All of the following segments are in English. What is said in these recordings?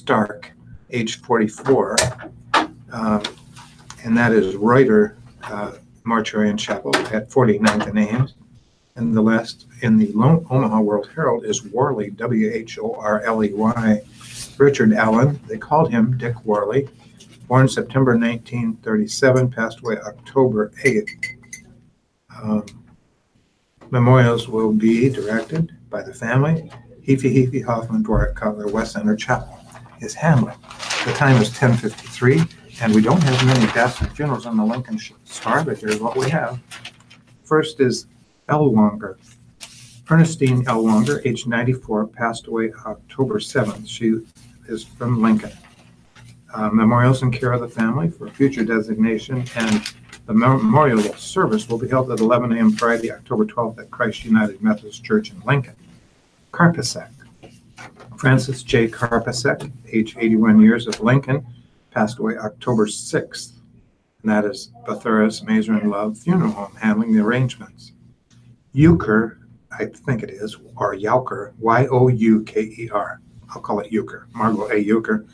Stark, age 44, and that is Reuter Mortuary and Chapel at 49th and Ames. And the last in the Omaha World Herald is Worley, W-H-O-R-L-E-Y, Richard Allen. They called him Dick Worley. Born September 1937, passed away October 8th. Memorials will be directed by the family. Heafy Hoffman, Dworak, Cutler, West Center Chapel is handling. The time is 10:53, and we don't have many deaths and funerals on the Lincoln Star, but here's what we have. First is Ellwanger. Ernestine Ellwanger, age 94, passed away October 7th. She is from Lincoln. Memorials in care of the family for future designation, and the memorial service will be held at 11 a.m. Friday, October 12th at Christ United Methodist Church in Lincoln. Karpasek. Francis J. Karpasek, age 81 years, of Lincoln, passed away October 6th. And that is Bethuras Mazer and Love Funeral Home handling the arrangements. Euchre, I think it is, or Yauker, Y-O-U-K-E-R. I'll call it Euchre. Margot A. Euchre,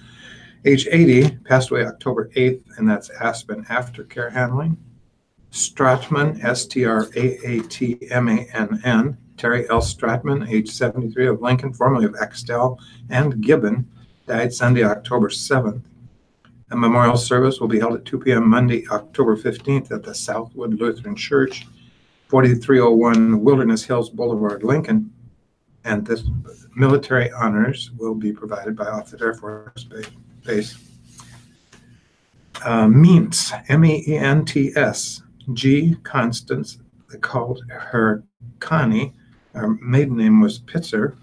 age 80, passed away October 8th, and that's Aspen Aftercare Handling. Stratman, S-T-R-A-A-T-M-A-N-N, Terry L. Stratman, age 73, of Lincoln, formerly of Axtell and Gibbon, died Sunday, October 7th. A memorial service will be held at 2 p.m. Monday, October 15th at the Southwood Lutheran Church, 4301 Wilderness Hills Boulevard, Lincoln. And this military honors will be provided by Offutt Air Force Base. Meents, M-E-E-N-T-S, G. Constance, they called her Connie. Her maiden name was Pitzer,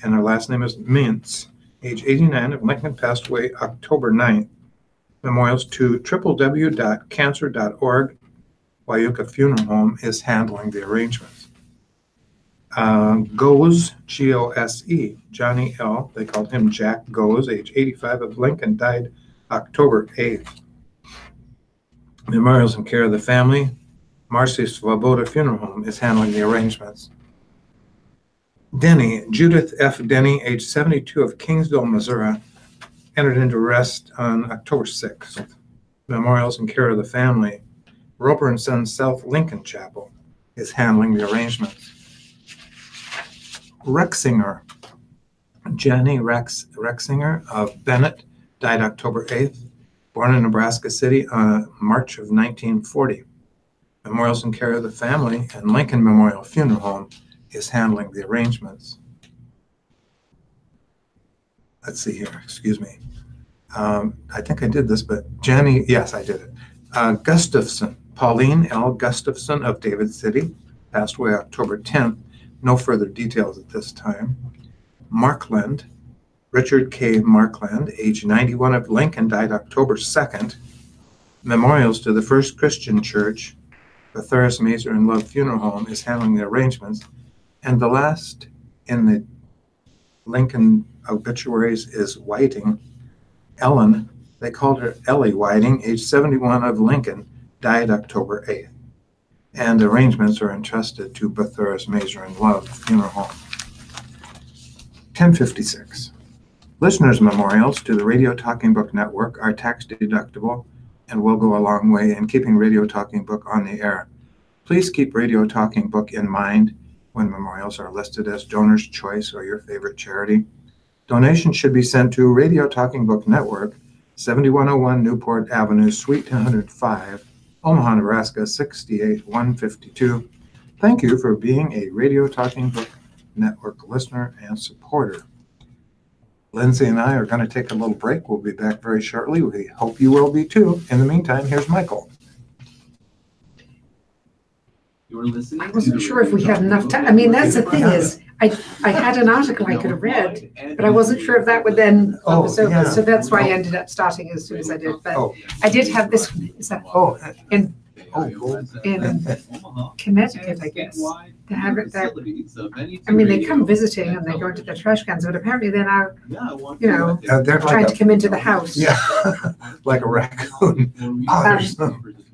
and her last name is Mintz, age 89, of Lincoln, passed away October 9th. Memorials to www.cancer.org. Wyuka Funeral Home is handling the arrangements. Goes, G-O-S-E, Johnny L., they called him Jack Goes, age 85, of Lincoln, died October 8th. Memorials in care of the family. Marcy Svoboda Funeral Home is handling the arrangements. Denny, Judith F. Denny, age 72, of Kingsville, Missouri, entered into rest on October 6th. Memorials in care of the family. Roper & Sons South Lincoln Chapel is handling the arrangements. Rexinger, Jenny Rexinger of Bennett, died October 8th, born in Nebraska City on March of 1940. Memorials in care of the family, and Lincoln Memorial Funeral Home is handling the arrangements. Let's see here, excuse me. I think I did this, but Jenny, yes, I did it. Gustafson, Pauline L. Gustafson of David City, passed away October 10th. No further details at this time. Markland, Richard K. Markland, age 91, of Lincoln, died October 2nd. Memorials to the First Christian Church, Bethuras Mazer and Love Funeral Home is handling the arrangements. And the last in the Lincoln obituaries is Whiting, Ellen, they called her Ellie Whiting, age 71, of Lincoln, died October 8th. And arrangements are entrusted to Bethuras Mazer and Love Funeral Home. 1056. Listeners' memorials to the Radio Talking Book Network are tax deductible and will go a long way in keeping Radio Talking Book on the air. Please keep Radio Talking Book in mind when memorials are listed as donor's choice or your favorite charity. Donations should be sent to Radio Talking Book Network, 7101 Newport Avenue, Suite 105, Omaha, Nebraska, 68152. Thank you for being a Radio Talking Book Network listener and supporter. Lindsay and I are going to take a little break. We'll be back very shortly. We hope you will be too. In the meantime, here's Michael. You're listening. I wasn't sure if we had enough time. I mean, that's the thing is, I had an article I could have read, but I wasn't sure if that would then over. Yeah. So that's why I ended up starting as soon as I did. But I did have this one. Is that in Connecticut, I guess. They have it there. I mean, they come visiting and they go into the trash cans, but apparently they're now, they're trying like to come into the house. Yeah, like a raccoon.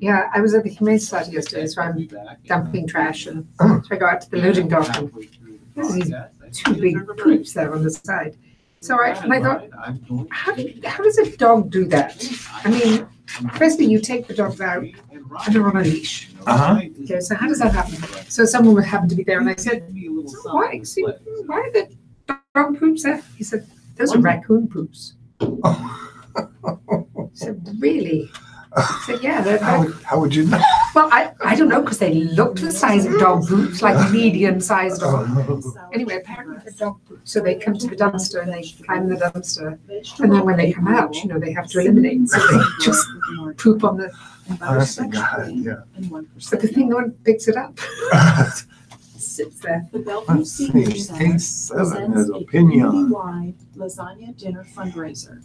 Yeah, I was at the Humane Society yesterday, so I'm dumping trash, and so I go out to the loading dock, and there's these two big poops there on the side. So I thought, how does a dog do that? I mean, firstly, you take the dogs out and they're on a leash. Okay, so how does that happen? So someone would happen to be there, and I said, so why are the dog poops there? He said, those are raccoon poops. I said, really? I said, yeah. How would you know? Well, I don't know, because they looked the size of dog poops, like medium-sized dog. Anyway, apparently they're dog poops. So they come to the dumpster and they climb the dumpster. And then when they come out, they have to eliminate. So they just poop on the... Honestly, God, yeah. But the thing, no one picks it up. Sits there. Let's see, A7 is opinion. Lasagna dinner fundraiser.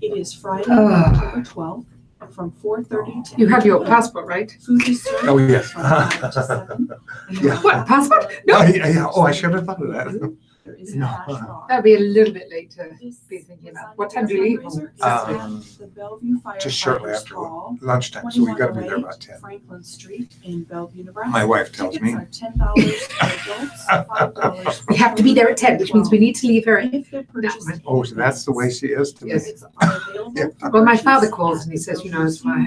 It is Friday, October 12th. From 4:30 to. You have your passport, right? Food is served. Oh, yes. Yeah. What, passport? No. Yeah. Oh, I should have thought of that. There is a No. cash draw. That'd be a little bit late to be thinking about. What time do you leave? The Bellevue Just shortly Firefighters after Hall, lunchtime, so we got to be there about 10. Franklin Street in Bellevue, Nebraska. My wife tells me. Tickets are $10 for adults, $5 for We have to be there at 10, which means we need to leave her. If they're purchasing. Oh, so that's the way she is to me. Yes. Tickets are available Yeah. for Well, my purchase father calls and he says, it's why,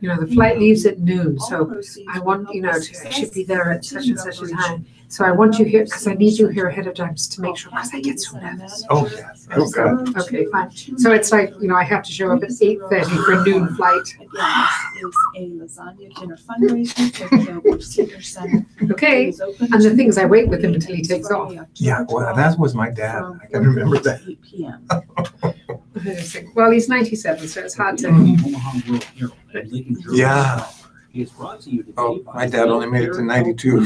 the flight leaves at noon, so I want, I should be there at such and such a time. So I want you here, because I need you here ahead of time just to make sure, because I get so nervous. Oh, yes. Oh, God. Okay, fine. So it's like, I have to show up at 8:30 for a noon flight. Again, this is a lasagna dinner fundraiser for the Bellevue Senior Center. Okay, and the thing is, I wait with him until he takes off. Yeah, well, that was my dad. I can remember that. 8 p.m. Well, he's 97, so it's hard to. Yeah. Oh, my dad only made it to 92.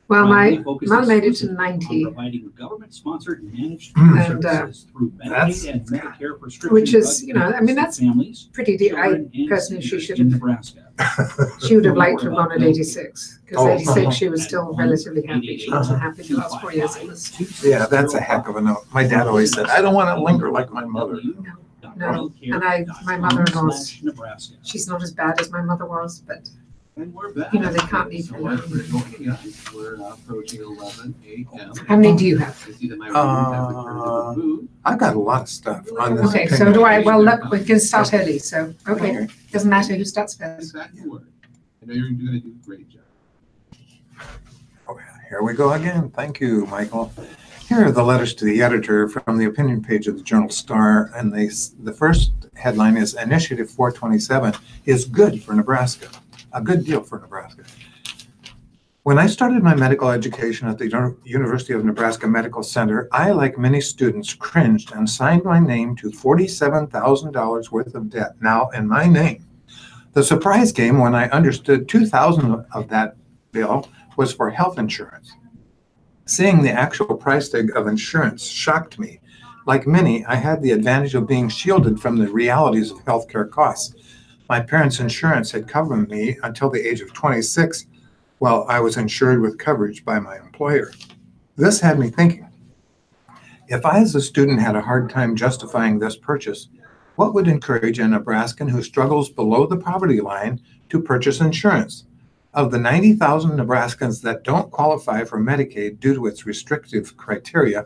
Well, my mom made it to 90, Providing government-sponsored managed And, services through that's- Medicaid and Medicare prescription which is, drugs that's for families, pretty deep. children, and Personally, she seniors should in have, Nebraska. she would have liked to have gone at 86, because Oh. 86 she was still relatively happy. She wasn't happy the last 4 years. It was, Yeah, that's a heck of a note. My dad always said, I don't want to linger like my mother. No, and my mother-in-law's, Nebraska. she's not as bad as my mother was, but And we're back. they can't leave her alone. We're approaching 11 a.m. How many do you have? I see that my readers have returned to the booth. I've got a lot of stuff on this. Okay, so opinion. do I. Well, look, we can start early, so, okay. Doesn't matter who starts first. Back to work. I know you're going to do a great job. Oh, here we go again. Thank you, Michael. Here are the letters to the editor from the opinion page of the Journal Star, and the first headline is Initiative 427 is good for Nebraska, a good deal for Nebraska. When I started my medical education at the University of Nebraska Medical Center, I, like many students, cringed and signed my name to $47,000 worth of debt, now in my name. The surprise came when I understood $2,000 of that bill was for health insurance. Seeing the actual price tag of insurance shocked me. Like many, I had the advantage of being shielded from the realities of healthcare costs. My parents' insurance had covered me until the age of 26, while I was insured with coverage by my employer. This had me thinking, if I as a student had a hard time justifying this purchase, what would encourage a Nebraskan who struggles below the poverty line to purchase insurance? Of the 90,000 Nebraskans that don't qualify for Medicaid due to its restrictive criteria,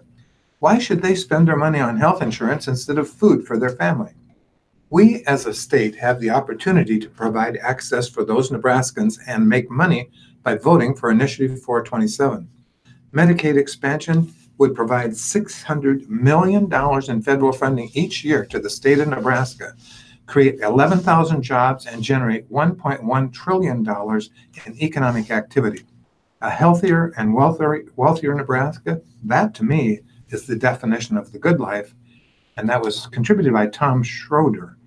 why should they spend their money on health insurance instead of food for their family? We as a state have the opportunity to provide access for those Nebraskans and make money by voting for Initiative 427. Medicaid expansion would provide $600 million in federal funding each year to the state of Nebraska, create 11,000 jobs, and generate $1.1 trillion in economic activity. A healthier and wealthier Nebraska, that to me is the definition of the good life, and that was contributed by Tom Schroeder,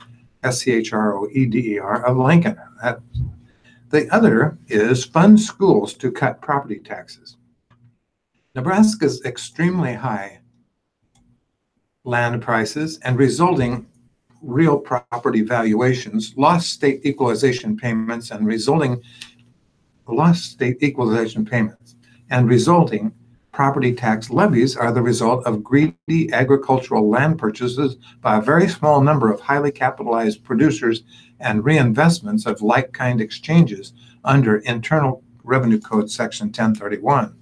Schroeder of Lincoln. The other is fund schools to cut property taxes. Nebraska's extremely high land prices and resulting real property valuations, lost state equalization payments and resulting property tax levies are the result of greedy agricultural land purchases by a very small number of highly capitalized producers and reinvestments of like-kind exchanges under Internal Revenue Code Section 1031.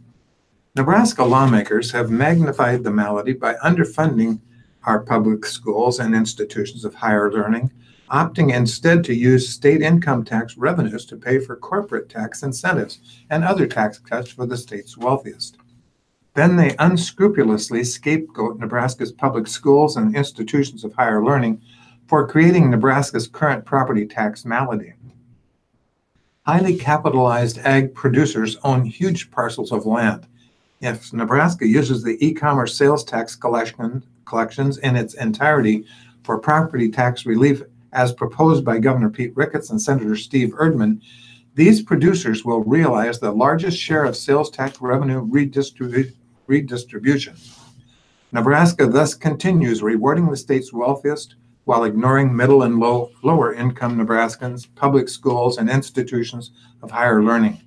Nebraska lawmakers have magnified the malady by underfunding our public schools and institutions of higher learning, opting instead to use state income tax revenues to pay for corporate tax incentives and other tax cuts for the state's wealthiest. Then they unscrupulously scapegoat Nebraska's public schools and institutions of higher learning for creating Nebraska's current property tax malady. Highly capitalized ag producers own huge parcels of land. If Nebraska uses the e-commerce sales tax collections in its entirety for property tax relief as proposed by Governor Pete Ricketts and Senator Steve Erdman, these producers will realize the largest share of sales tax revenue redistribution. Nebraska thus continues rewarding the state's wealthiest while ignoring middle and lower income Nebraskans, public schools, and institutions of higher learning.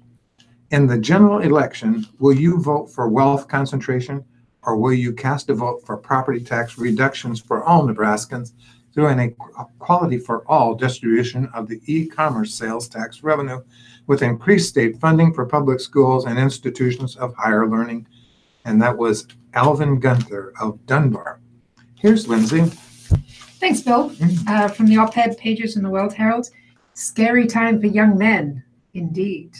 In the general election, will you vote for wealth concentration, or will you cast a vote for property tax reductions for all Nebraskans through an equality for all distribution of the e-commerce sales tax revenue with increased state funding for public schools and institutions of higher learning? And that was Alvin Gunther of Dunbar. Here's Lindsay. Thanks, Bill. From the op-ed pages in the World Herald, Scary Time for Young Men, Indeed,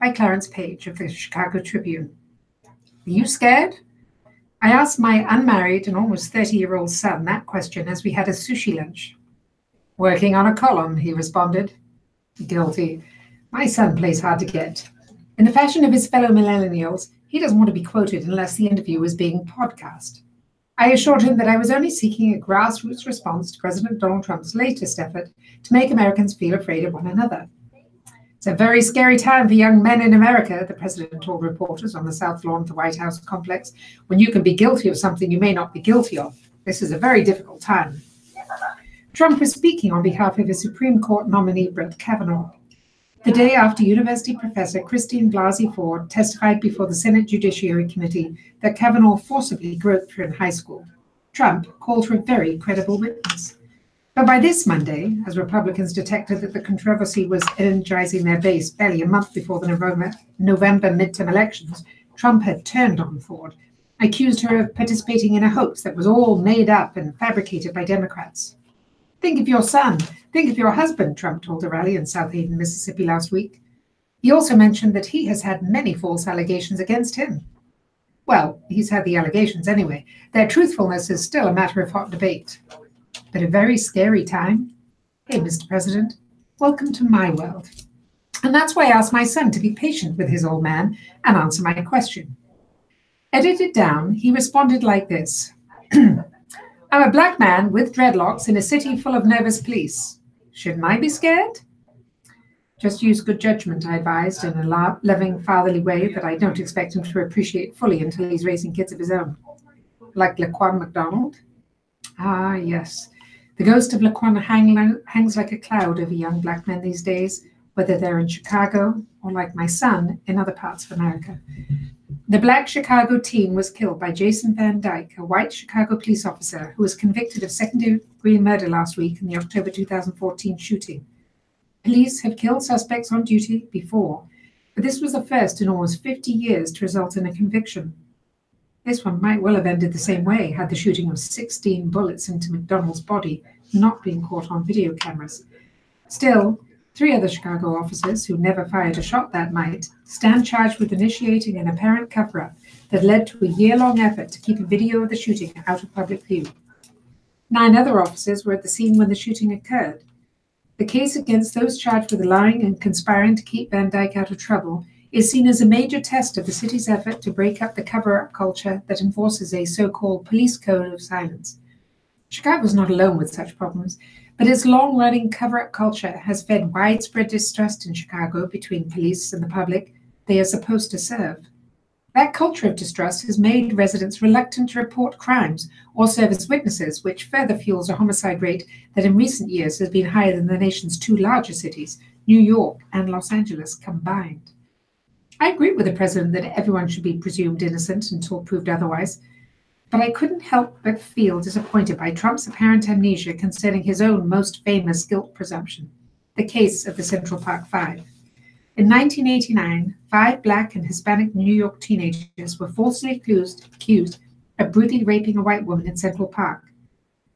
by Clarence Page of the Chicago Tribune. Are you scared? I asked my unmarried and almost 30-year-old son that question as we had a sushi lunch. Working on a column, he responded. Guilty. My son plays hard to get. In the fashion of his fellow millennials, he doesn't want to be quoted unless the interview is being podcast. I assured him that I was only seeking a grassroots response to President Donald Trump's latest effort to make Americans feel afraid of one another. It's a very scary time for young men in America, the president told reporters on the South Lawn of the White House complex, when you can be guilty of something you may not be guilty of. This is a very difficult time. Trump was speaking on behalf of his Supreme Court nominee, Brett Kavanaugh, the day after University professor Christine Blasey Ford testified before the Senate Judiciary Committee that Kavanaugh forcibly groped her in high school. Trump called her a very credible witness. But by this Monday, as Republicans detected that the controversy was energizing their base barely a month before the November midterm elections, Trump had turned on Ford, accused her of participating in a hoax that was all made up and fabricated by Democrats. Think of your son. Think of your husband, Trump told a rally in South Haven, Mississippi last week. He also mentioned that he has had many false allegations against him. Well, he's had the allegations anyway. Their truthfulness is still a matter of hot debate. But a very scary time. Hey, Mr. President, welcome to my world. And that's why I asked my son to be patient with his old man and answer my question. Edited down, he responded like this. I'm a black man with dreadlocks in a city full of nervous police. Shouldn't I be scared? Just use good judgment, I advised, in a loving, fatherly way that I don't expect him to appreciate fully until he's raising kids of his own. Like Laquan McDonald? Ah, yes. The ghost of Laquan hangs like a cloud over young black men these days, whether they're in Chicago or, like my son, in other parts of America. The black Chicago teen was killed by Jason Van Dyke, a white Chicago police officer who was convicted of second-degree murder last week in the October 2014 shooting. Police have killed suspects on duty before, but this was the first in almost 50 years to result in a conviction. This one might well have ended the same way had the shooting of 16 bullets into McDonald's body not been caught on video cameras. Still, 3 other Chicago officers who never fired a shot that night stand charged with initiating an apparent cover-up that led to a year-long effort to keep a video of the shooting out of public view. 9 other officers were at the scene when the shooting occurred. The case against those charged with lying and conspiring to keep Van Dyke out of trouble is seen as a major test of the city's effort to break up the cover-up culture that enforces a so-called police code of silence. Chicago's not alone with such problems, but its long-running cover-up culture has fed widespread distrust in Chicago between police and the public they are supposed to serve. That culture of distrust has made residents reluctant to report crimes or serve as witnesses, which further fuels a homicide rate that in recent years has been higher than the nation's 2 largest cities, New York and Los Angeles combined. I agree with the president that everyone should be presumed innocent until proved otherwise, but I couldn't help but feel disappointed by Trump's apparent amnesia concerning his own most famous guilt presumption, the case of the Central Park 5. In 1989, 5 Black and Hispanic New York teenagers were falsely accused of brutally raping a white woman in Central Park.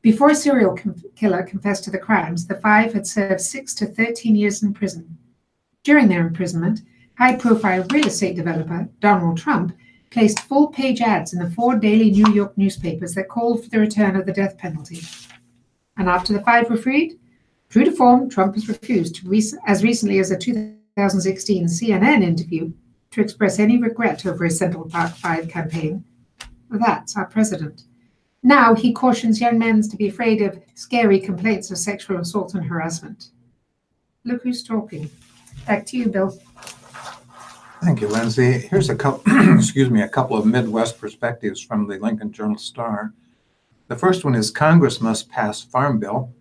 Before a serial killer confessed to the crimes, the five had served 6 to 13 years in prison. During their imprisonment, high-profile real estate developer Donald Trump placed full-page ads in the 4 daily New York newspapers that called for the return of the death penalty. And after the five were freed, true to form, Trump has refused, as recently as a 2016 CNN interview, to express any regret over his Central Park 5 campaign. That's our president. Now he cautions young men to be afraid of scary complaints of sexual assault and harassment. Look who's talking. Back to you, Bill. Thank you, Lindsay. Here's a couple, a couple of Midwest perspectives from the Lincoln Journal-Star. The first one is Congress must pass Farm Bill.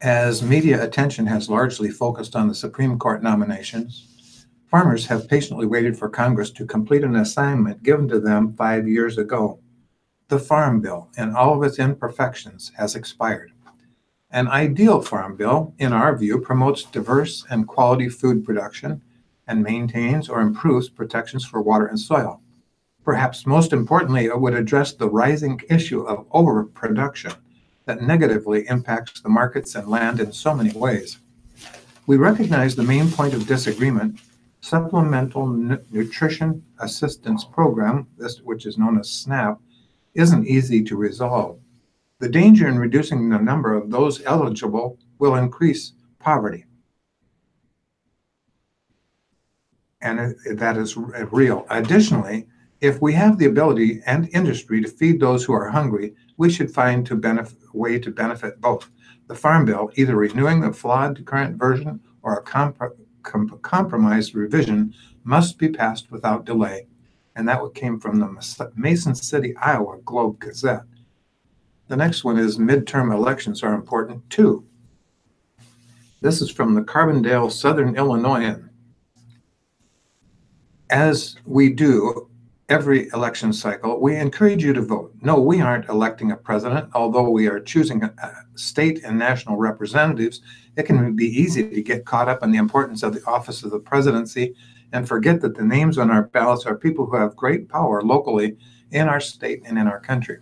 As media attention has largely focused on the Supreme Court nominations, farmers have patiently waited for Congress to complete an assignment given to them 5 years ago. The Farm Bill, in all of its imperfections, has expired. An ideal Farm Bill, in our view, promotes diverse and quality food production and maintains or improves protections for water and soil. Perhaps most importantly, it would address the rising issue of overproduction that negatively impacts the markets and land in so many ways. We recognize the main point of disagreement. Supplemental Nutrition Assistance Program, which is known as SNAP, isn't easy to resolve. The danger in reducing the number of those eligible will increase poverty. And that is real. Additionally, if we have the ability and industry to feed those who are hungry, we should find a way to benefit both. The Farm Bill, either renewing the flawed current version or a compromised revision, must be passed without delay. And that came from the Mason City, Iowa Globe Gazette. The next one is midterm elections are important too. This is from the Carbondale Southern Illinoisan. As we do every election cycle, we encourage you to vote. No, we aren't electing a president, although we are choosing state and national representatives. It can be easy to get caught up in the importance of the office of the presidency and forget that the names on our ballots are people who have great power locally in our state and in our country.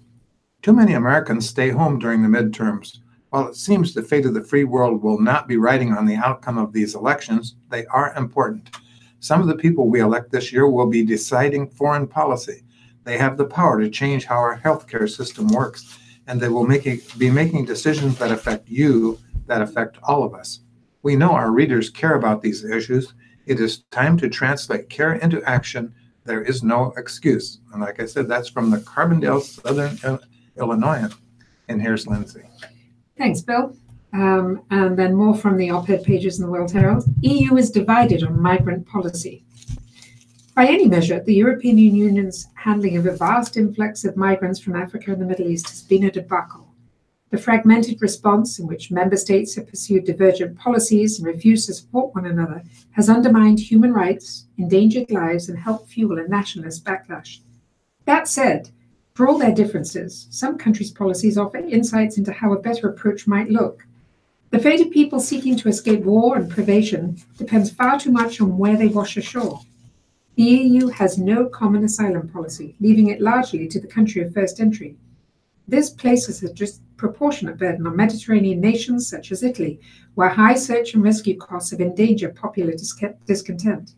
Too many Americans stay home during the midterms. While it seems the fate of the free world will not be riding on the outcome of these elections, they are important. Some of the people we elect this year will be deciding foreign policy. They have the power to change how our healthcare system works, and they will be making decisions that affect you, that affect all of us. We know our readers care about these issues. It is time to translate care into action. There is no excuse. And like I said, that's from the Carbondale Southern Illinoisan. And here's Lindsay. Thanks, Bill. And then more from the op-ed pages in the World Herald. EU is divided on migrant policy. By any measure, the European Union's handling of a vast influx of migrants from Africa and the Middle East has been a debacle. The fragmented response, in which member states have pursued divergent policies and refused to support one another, has undermined human rights, endangered lives, and helped fuel a nationalist backlash. That said, for all their differences, some countries' policies offer insights into how a better approach might look. The fate of people seeking to escape war and privation depends far too much on where they wash ashore. The EU has no common asylum policy, leaving it largely to the country of first entry. This places a disproportionate burden on Mediterranean nations such as Italy, where high search and rescue costs have endangered popular discontent.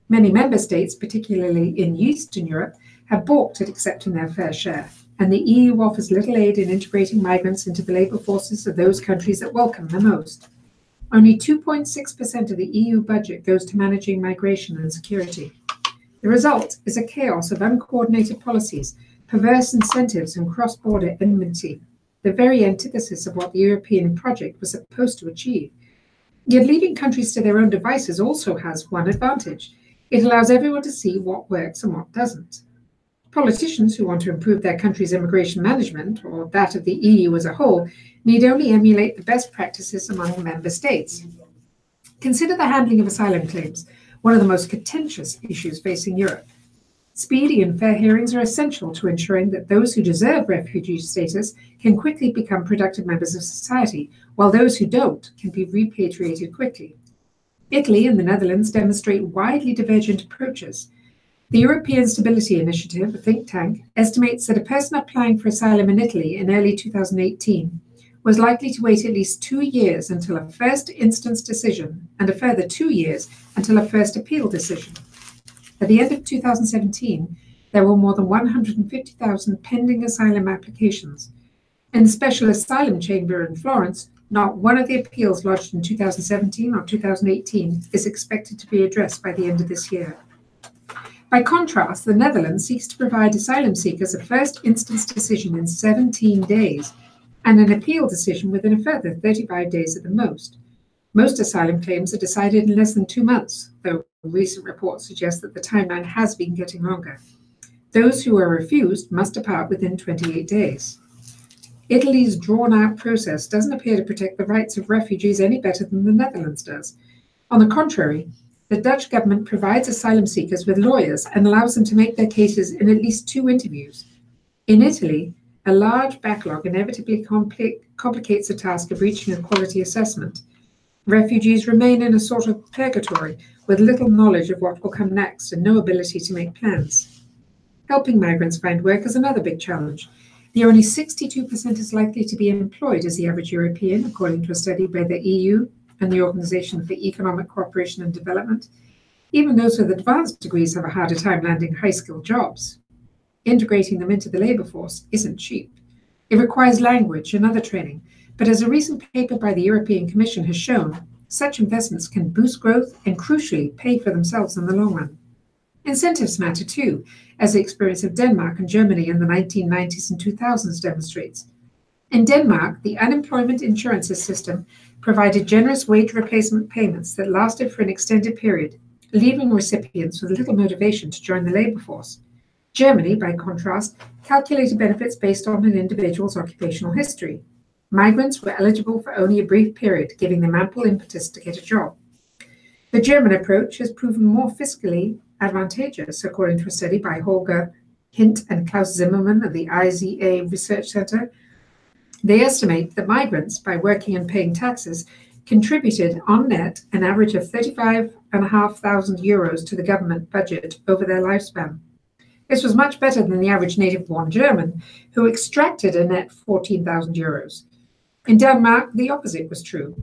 Many member states, particularly in Eastern Europe, have balked at accepting their fair share, and the EU offers little aid in integrating migrants into the labour forces of those countries that welcome them most. Only 2.6% of the EU budget goes to managing migration and security. The result is a chaos of uncoordinated policies, perverse incentives, and cross-border enmity, the very antithesis of what the European project was supposed to achieve. Yet leaving countries to their own devices also has one advantage. It allows everyone to see what works and what doesn't. Politicians who want to improve their country's immigration management, or that of the EU as a whole, need only emulate the best practices among member states. Consider the handling of asylum claims, one of the most contentious issues facing Europe. Speedy and fair hearings are essential to ensuring that those who deserve refugee status can quickly become productive members of society, while those who don't can be repatriated quickly. Italy and the Netherlands demonstrate widely divergent approaches. The European Stability Initiative, a think tank, estimates that a person applying for asylum in Italy in early 2018 was likely to wait at least 2 years until a first instance decision and a further 2 years until a first appeal decision. At the end of 2017, there were more than 150,000 pending asylum applications. In the Special Asylum Chamber in Florence, not one of the appeals lodged in 2017 or 2018 is expected to be addressed by the end of this year. By contrast, the Netherlands seeks to provide asylum seekers a first instance decision in 17 days and an appeal decision within a further 35 days at the most. Most asylum claims are decided in less than 2 months, though recent reports suggest that the timeline has been getting longer. Those who are refused must depart within 28 days. Italy's drawn-out process doesn't appear to protect the rights of refugees any better than the Netherlands does. On the contrary, the Dutch government provides asylum seekers with lawyers and allows them to make their cases in at least 2 interviews. In Italy, a large backlog inevitably complicates the task of reaching a quality assessment. Refugees remain in a sort of purgatory with little knowledge of what will come next and no ability to make plans. Helping migrants find work is another big challenge. The only 62% is likely to be employed as the average European, according to a study by the EU and the Organization for Economic Cooperation and Development. Even those with advanced degrees have a harder time landing high-skilled jobs. Integrating them into the labour force isn't cheap. It requires language and other training, but as a recent paper by the European Commission has shown, such investments can boost growth and crucially pay for themselves in the long run. Incentives matter too, as the experience of Denmark and Germany in the 1990s and 2000s demonstrates. In Denmark, the unemployment insurance system provided generous wage replacement payments that lasted for an extended period, leaving recipients with little motivation to join the labour force. Germany, by contrast, calculated benefits based on an individual's occupational history. Migrants were eligible for only a brief period, giving them ample impetus to get a job. The German approach has proven more fiscally advantageous, according to a study by Holger Hint and Klaus Zimmermann of the IZA Research Center. They estimate that migrants, by working and paying taxes, contributed on net an average of 35,500 euros to the government budget over their lifespan. This was much better than the average native-born German, who extracted a net 14,000 euros. In Denmark, the opposite was true.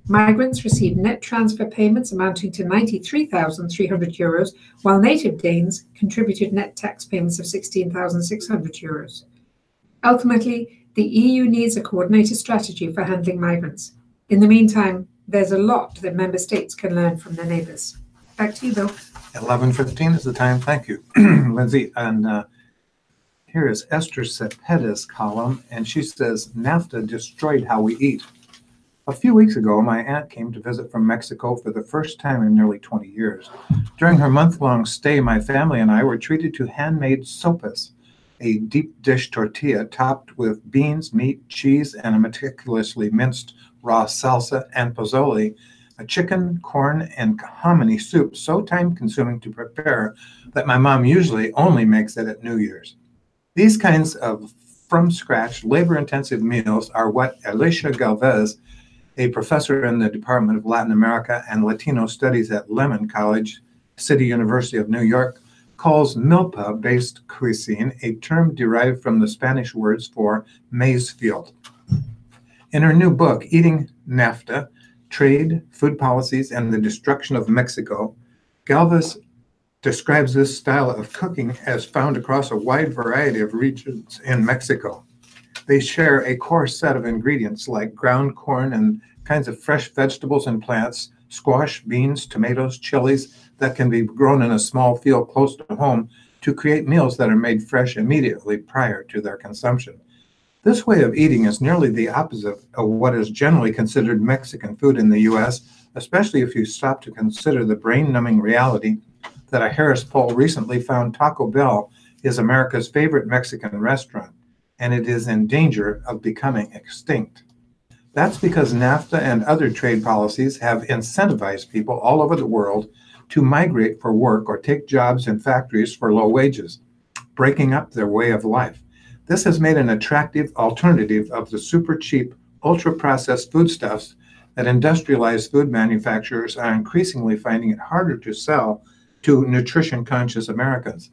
Migrants received net transfer payments amounting to 93,300 euros, while native Danes contributed net tax payments of 16,600 euros. Ultimately, the EU needs a coordinated strategy for handling migrants. In the meantime, there's a lot that member states can learn from their neighbors. Back to you, Bill. 11:15 is the time. Thank you, Lindsay. And here is Esther Cepeda's column, and she says, NAFTA destroyed how we eat. A few weeks ago, my aunt came to visit from Mexico for the first time in nearly 20 years. During her month-long stay, my family and I were treated to handmade sopas, a deep dish tortilla topped with beans, meat, cheese, and a meticulously minced raw salsa and pozole, a chicken, corn, and hominy soup so time-consuming to prepare that my mom usually only makes it at New Year's. These kinds of from-scratch, labor-intensive meals are what Alicia Galvez, a professor in the Department of Latin America and Latino Studies at Lehman College, City University of New York, calls milpa-based cuisine, a term derived from the Spanish words for maize field. In her new book, Eating NAFTA, Trade, Food Policies, and the Destruction of Mexico, Galvez describes this style of cooking as found across a wide variety of regions in Mexico. They share a core set of ingredients like ground corn and kinds of fresh vegetables and plants, squash, beans, tomatoes, chilies that can be grown in a small field close to home to create meals that are made fresh immediately prior to their consumption. This way of eating is nearly the opposite of what is generally considered Mexican food in the U.S., especially if you stop to consider the brain-numbing reality that a Harris poll recently found Taco Bell is America's favorite Mexican restaurant, and it is in danger of becoming extinct. That's because NAFTA and other trade policies have incentivized people all over the world to migrate for work or take jobs in factories for low wages, breaking up their way of life. This has made an attractive alternative of the super cheap, ultra-processed foodstuffs that industrialized food manufacturers are increasingly finding it harder to sell to nutrition-conscious Americans.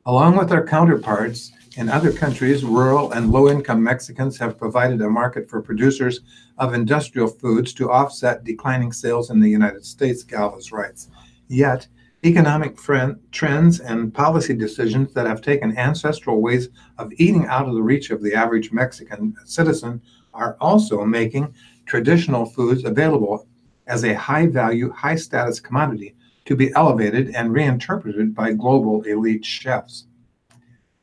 Along with their counterparts in other countries, rural and low-income Mexicans have provided a market for producers of industrial foods to offset declining sales in the United States, Galvez writes. Yet, economic trends and policy decisions that have taken ancestral ways of eating out of the reach of the average Mexican citizen are also making traditional foods available as a high-value, high-status commodity to be elevated and reinterpreted by global elite chefs.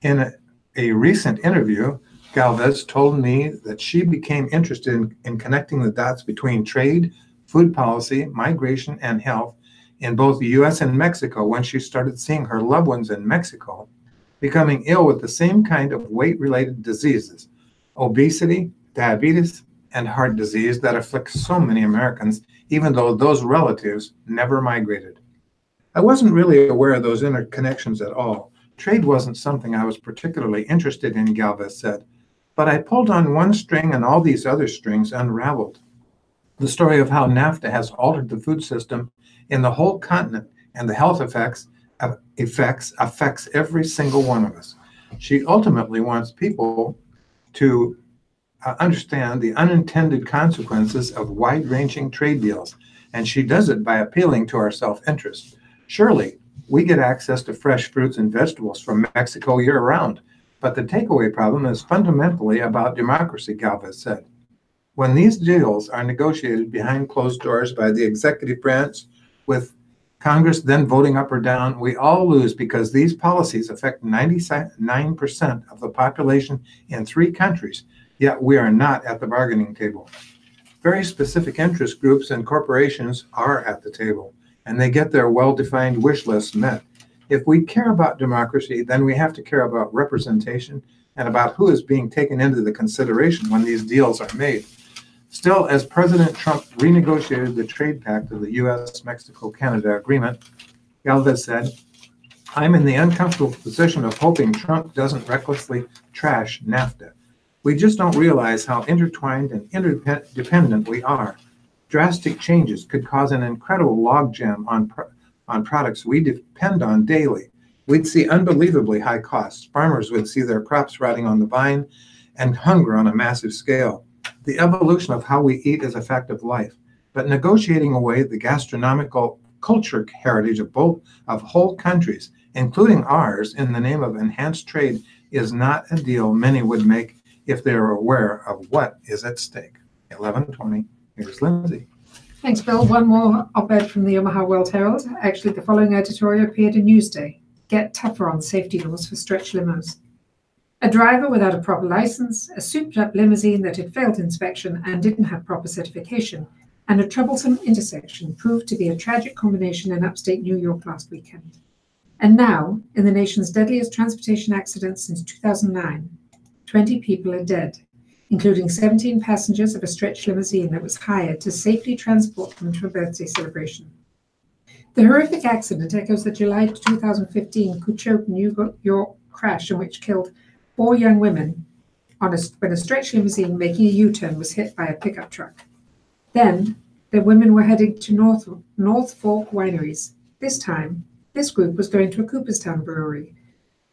In a recent interview, Galvez told me that she became interested in connecting the dots between trade, food policy, migration, and health in both the U.S. and Mexico when she started seeing her loved ones in Mexico becoming ill with the same kind of weight-related diseases, obesity, diabetes, and heart disease that afflicts so many Americans, even though those relatives never migrated. I wasn't really aware of those interconnections at all. Trade wasn't something I was particularly interested in, Galvez said, but I pulled on one string and all these other strings unraveled. The story of how NAFTA has altered the food system in the whole continent and the health effects affects every single one of us. She ultimately wants people to understand the unintended consequences of wide-ranging trade deals, and she does it by appealing to our self-interest. Surely, we get access to fresh fruits and vegetables from Mexico year-round, but the takeaway problem is fundamentally about democracy, Galvez said. When these deals are negotiated behind closed doors by the executive branch, with Congress then voting up or down, we all lose because these policies affect 99% of the population in 3 countries, yet we are not at the bargaining table. Very specific interest groups and corporations are at the table, and they get their well-defined wish lists met. If we care about democracy, then we have to care about representation and about who is being taken into the consideration when these deals are made. Still, as President Trump renegotiated the trade pact of the U.S.-Mexico-Canada agreement, Galvez said, "I'm in the uncomfortable position of hoping Trump doesn't recklessly trash NAFTA. We just don't realize how intertwined and interdependent we are. Drastic changes could cause an incredible logjam on products we depend on daily. We'd see unbelievably high costs. Farmers would see their crops rotting on the vine and hunger on a massive scale. The evolution of how we eat is a fact of life, but negotiating away the gastronomical culture heritage of whole countries, including ours, in the name of enhanced trade is not a deal many would make if they are aware of what is at stake." 11:20. Here's Lindsay. Thanks, Bill. One more op-ed from the Omaha World Herald. Actually, the following editorial appeared in Newsday. Get tougher on safety laws for stretch limos. A driver without a proper license, a souped-up limousine that had failed inspection and didn't have proper certification, and a troublesome intersection proved to be a tragic combination in upstate New York last weekend. And now, in the nation's deadliest transportation accident since 2009, 20 people are dead, including 17 passengers of a stretch limousine that was hired to safely transport them to a birthday celebration. The horrific accident echoes the July 2015 Kuchoke, New York crash in which killed 4 young women when a stretch limousine making a U-turn was hit by a pickup truck. Then, the women were heading to North Fork Wineries. This time, this group was going to a Cooperstown brewery.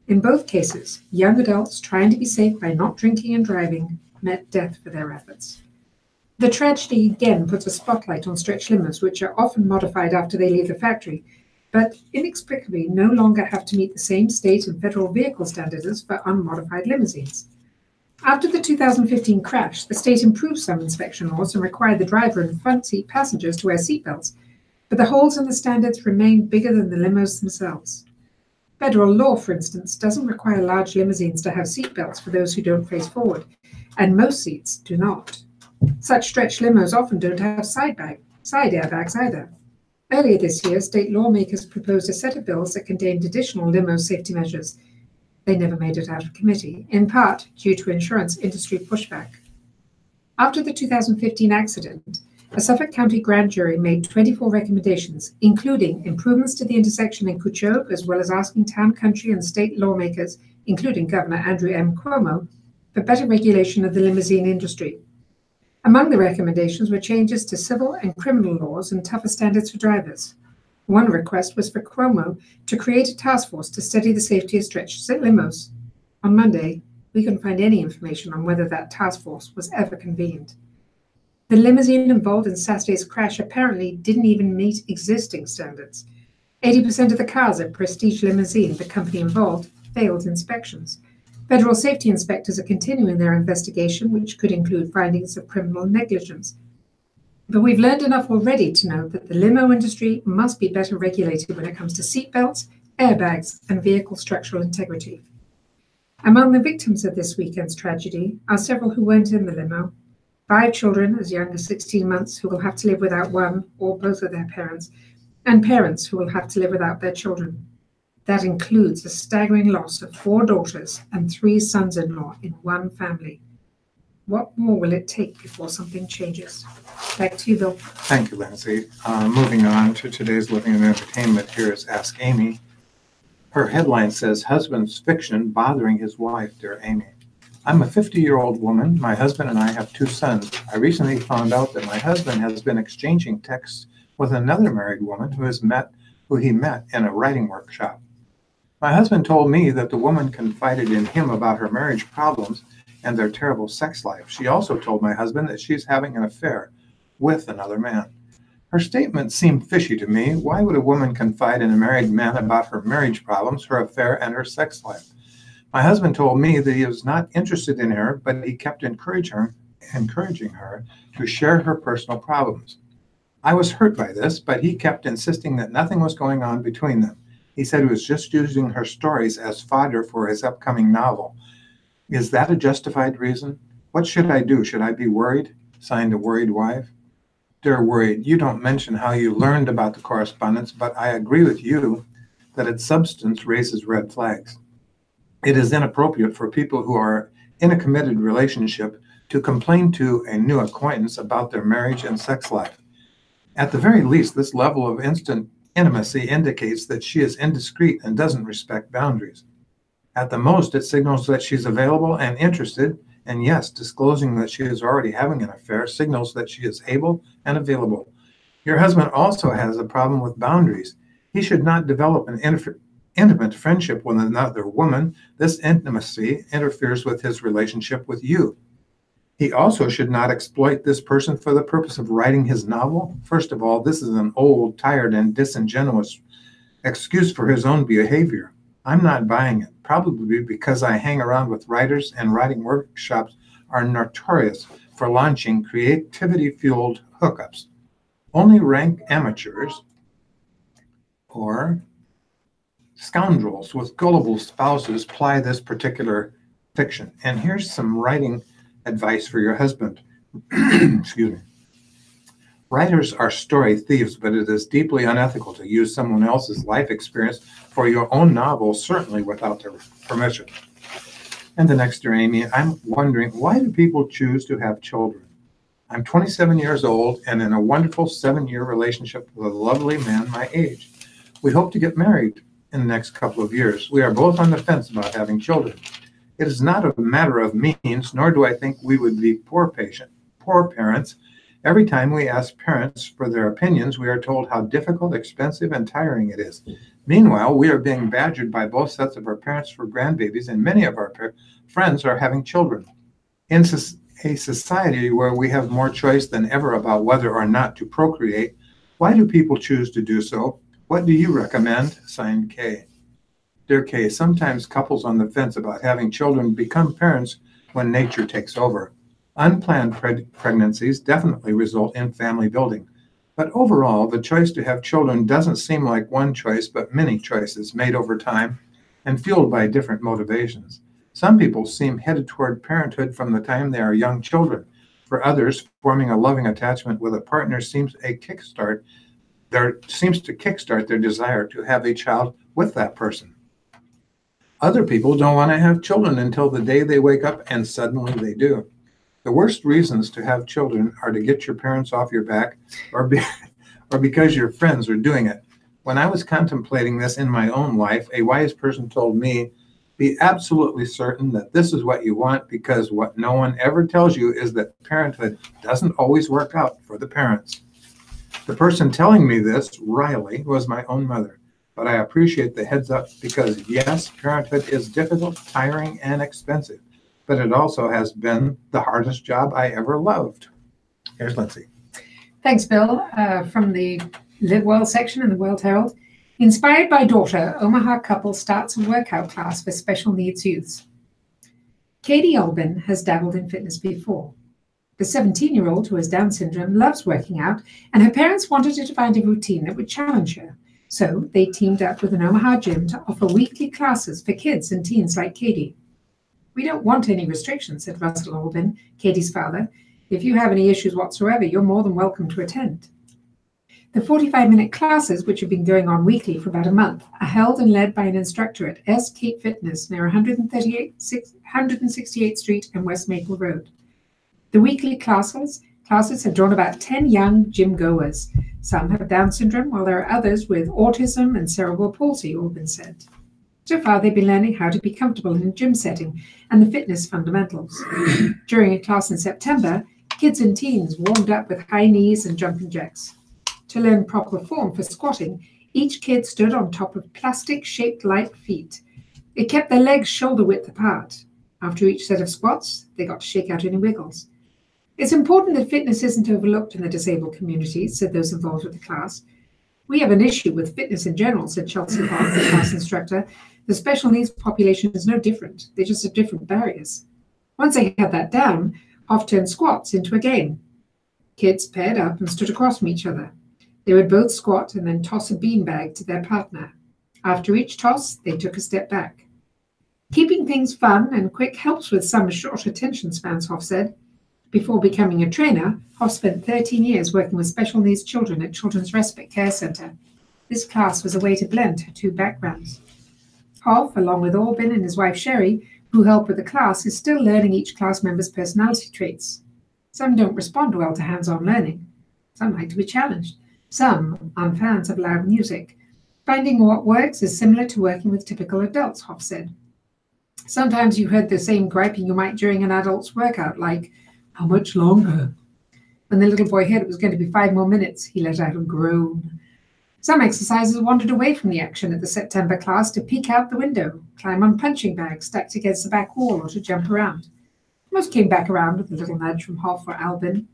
In both cases, young adults trying to be safe by not drinking and driving met death for their efforts. The tragedy again puts a spotlight on stretch limos, which are often modified after they leave the factory, but inexplicably no longer have to meet the same state and federal vehicle standards as for unmodified limousines. After the 2015 crash, the state improved some inspection laws and required the driver and front seat passengers to wear seatbelts, but the holes in the standards remain bigger than the limos themselves. Federal law, for instance, doesn't require large limousines to have seatbelts for those who don't face forward, and most seats do not. Such stretch limos often don't have side airbags either. Earlier this year, state lawmakers proposed a set of bills that contained additional limo safety measures. They never made it out of committee, in part due to insurance industry pushback. After the 2015 accident, a Suffolk County grand jury made 24 recommendations, including improvements to the intersection in Kuchoke, as well as asking town, country, and state lawmakers, including Governor Andrew M. Cuomo, for better regulation of the limousine industry. Among the recommendations were changes to civil and criminal laws and tougher standards for drivers. One request was for Cuomo to create a task force to study the safety of stretchers at limos. On Monday, we couldn't find any information on whether that task force was ever convened. The limousine involved in Saturday's crash apparently didn't even meet existing standards. 80% of the cars at Prestige Limousine, the company involved, failed inspections. Federal safety inspectors are continuing their investigation, which could include findings of criminal negligence. But we've learned enough already to know that the limo industry must be better regulated when it comes to seatbelts, airbags, and vehicle structural integrity. Among the victims of this weekend's tragedy are several who weren't in the limo, 5 children as young as 16 months who will have to live without one or both of their parents, and parents who will have to live without their children. That includes a staggering loss of 4 daughters and 3 sons-in-law in one family. What more will it take before something changes? Back to you, Bill. Thank you, Lindsay. Moving on to today's Living and Entertainment, here is Ask Amy. Her headline says, Husband's Fiction Bothering His Wife, Dear Amy. I'm a 50-year-old woman. My husband and I have 2 sons. I recently found out that my husband has been exchanging texts with another married woman who he met in a writing workshop. My husband told me that the woman confided in him about her marriage problems and their terrible sex life. She also told my husband that she's having an affair with another man. Her statement seemed fishy to me. Why would a woman confide in a married man about her marriage problems, her affair, and her sex life? My husband told me that he was not interested in her, but he kept encouraging her to share her personal problems. I was hurt by this, but he kept insisting that nothing was going on between them. He said he was just using her stories as fodder for his upcoming novel. Is that a justified reason? What should I do? Should I be worried? Signed, a worried wife. Dear Worried, you don't mention how you learned about the correspondence, but I agree with you that its substance raises red flags. It is inappropriate for people who are in a committed relationship to complain to a new acquaintance about their marriage and sex life. At the very least, this level of instant intimacy indicates that she is indiscreet and doesn't respect boundaries. At the most, it signals that she's available and interested, and yes, disclosing that she is already having an affair signals that she is able and available. Your husband also has a problem with boundaries. He should not develop an intimate friendship with another woman. This intimacy interferes with his relationship with you. He also should not exploit this person for the purpose of writing his novel. First of all, this is an old, tired, and disingenuous excuse for his own behavior. I'm not buying it, probably because I hang around with writers, and writing workshops are notorious for launching creativity-fueled hookups. Only rank amateurs or scoundrels with gullible spouses ply this particular fiction. And here's some writing advice for your husband. Excuse me. Writers are story thieves, but it is deeply unethical to use someone else's life experience for your own novel, certainly without their permission. And the next, dear Amy, I'm wondering, why do people choose to have children? I'm 27 years old and in a wonderful 7-year relationship with a lovely man my age. We hope to get married in the next couple of years. We are both on the fence about having children. It is not a matter of means, nor do I think we would be poor parents. Every time we ask parents for their opinions, we are told how difficult, expensive, and tiring it is. Meanwhile, we are being badgered by both sets of our parents for grandbabies, and many of our friends are having children. In a society where we have more choice than ever about whether or not to procreate, why do people choose to do so? What do you recommend? Signed, Kay. Dear Kay, sometimes couples on the fence about having children become parents when nature takes over. Unplanned pregnancies definitely result in family building. But overall, the choice to have children doesn't seem like one choice, but many choices made over time and fueled by different motivations. Some people seem headed toward parenthood from the time they are young children. For others, forming a loving attachment with a partner seems to kickstart their desire to have a child with that person. Other people don't want to have children until the day they wake up, and suddenly they do. The worst reasons to have children are to get your parents off your back or because your friends are doing it. When I was contemplating this in my own life, a wise person told me, be absolutely certain that this is what you want, because what no one ever tells you is that parenthood doesn't always work out for the parents. The person telling me this, Riley, was my own mother. But I appreciate the heads up because, yes, parenthood is difficult, tiring, and expensive. But it also has been the hardest job I ever loved. Here's Lindsay. Thanks, Bill. From the Live Well section in the World Herald. Inspired by daughter, Omaha couple starts a workout class for special needs youths. Katie Albin has dabbled in fitness before. The 17-year-old who has Down syndrome loves working out, and her parents wanted her to find a routine that would challenge her. So they teamed up with an Omaha gym to offer weekly classes for kids and teens like Katie. We don't want any restrictions, said Russell Albin, Katie's father. If you have any issues whatsoever, you're more than welcome to attend. The 45-minute classes, which have been going on weekly for about a month, are held and led by an instructor at S. Cape Fitness near 168th Street and West Maple Road. The weekly classes have drawn about 10 young gym goers. Some have Down syndrome, while there are others with autism and cerebral palsy, Albin said. So far, they've been learning how to be comfortable in a gym setting and the fitness fundamentals. During a class in September, kids and teens warmed up with high knees and jumping jacks. To learn proper form for squatting, each kid stood on top of plastic-shaped light feet. It kept their legs shoulder-width apart. After each set of squats, they got to shake out any wiggles. It's important that fitness isn't overlooked in the disabled community, said those involved with the class. We have an issue with fitness in general, said Chelsea Hart, the class instructor. The special needs population is no different. They just have different barriers. Once they had that down, Hoff turned squats into a game. Kids paired up and stood across from each other. They would both squat and then toss a beanbag to their partner. After each toss, they took a step back. Keeping things fun and quick helps with some short attention spans, Hoff said. Before becoming a trainer, Hoff spent 13 years working with special needs children at Children's Respite Care Center. This class was a way to blend her two backgrounds. Hoff, along with Albin and his wife Sherry, who help with the class, is still learning each class member's personality traits. Some don't respond well to hands-on learning. Some like to be challenged. Some aren't fans of loud music. Finding what works is similar to working with typical adults, Hoff said. Sometimes you heard the same griping you might during an adult's workout, like, "How much longer?" When the little boy heard it was going to be 5 more minutes, he let out a groan. Some exercises wandered away from the action at the September class to peek out the window, climb on punching bags stacked against the back wall, or to jump around. Most came back around with a little nudge from Hoff or Albin.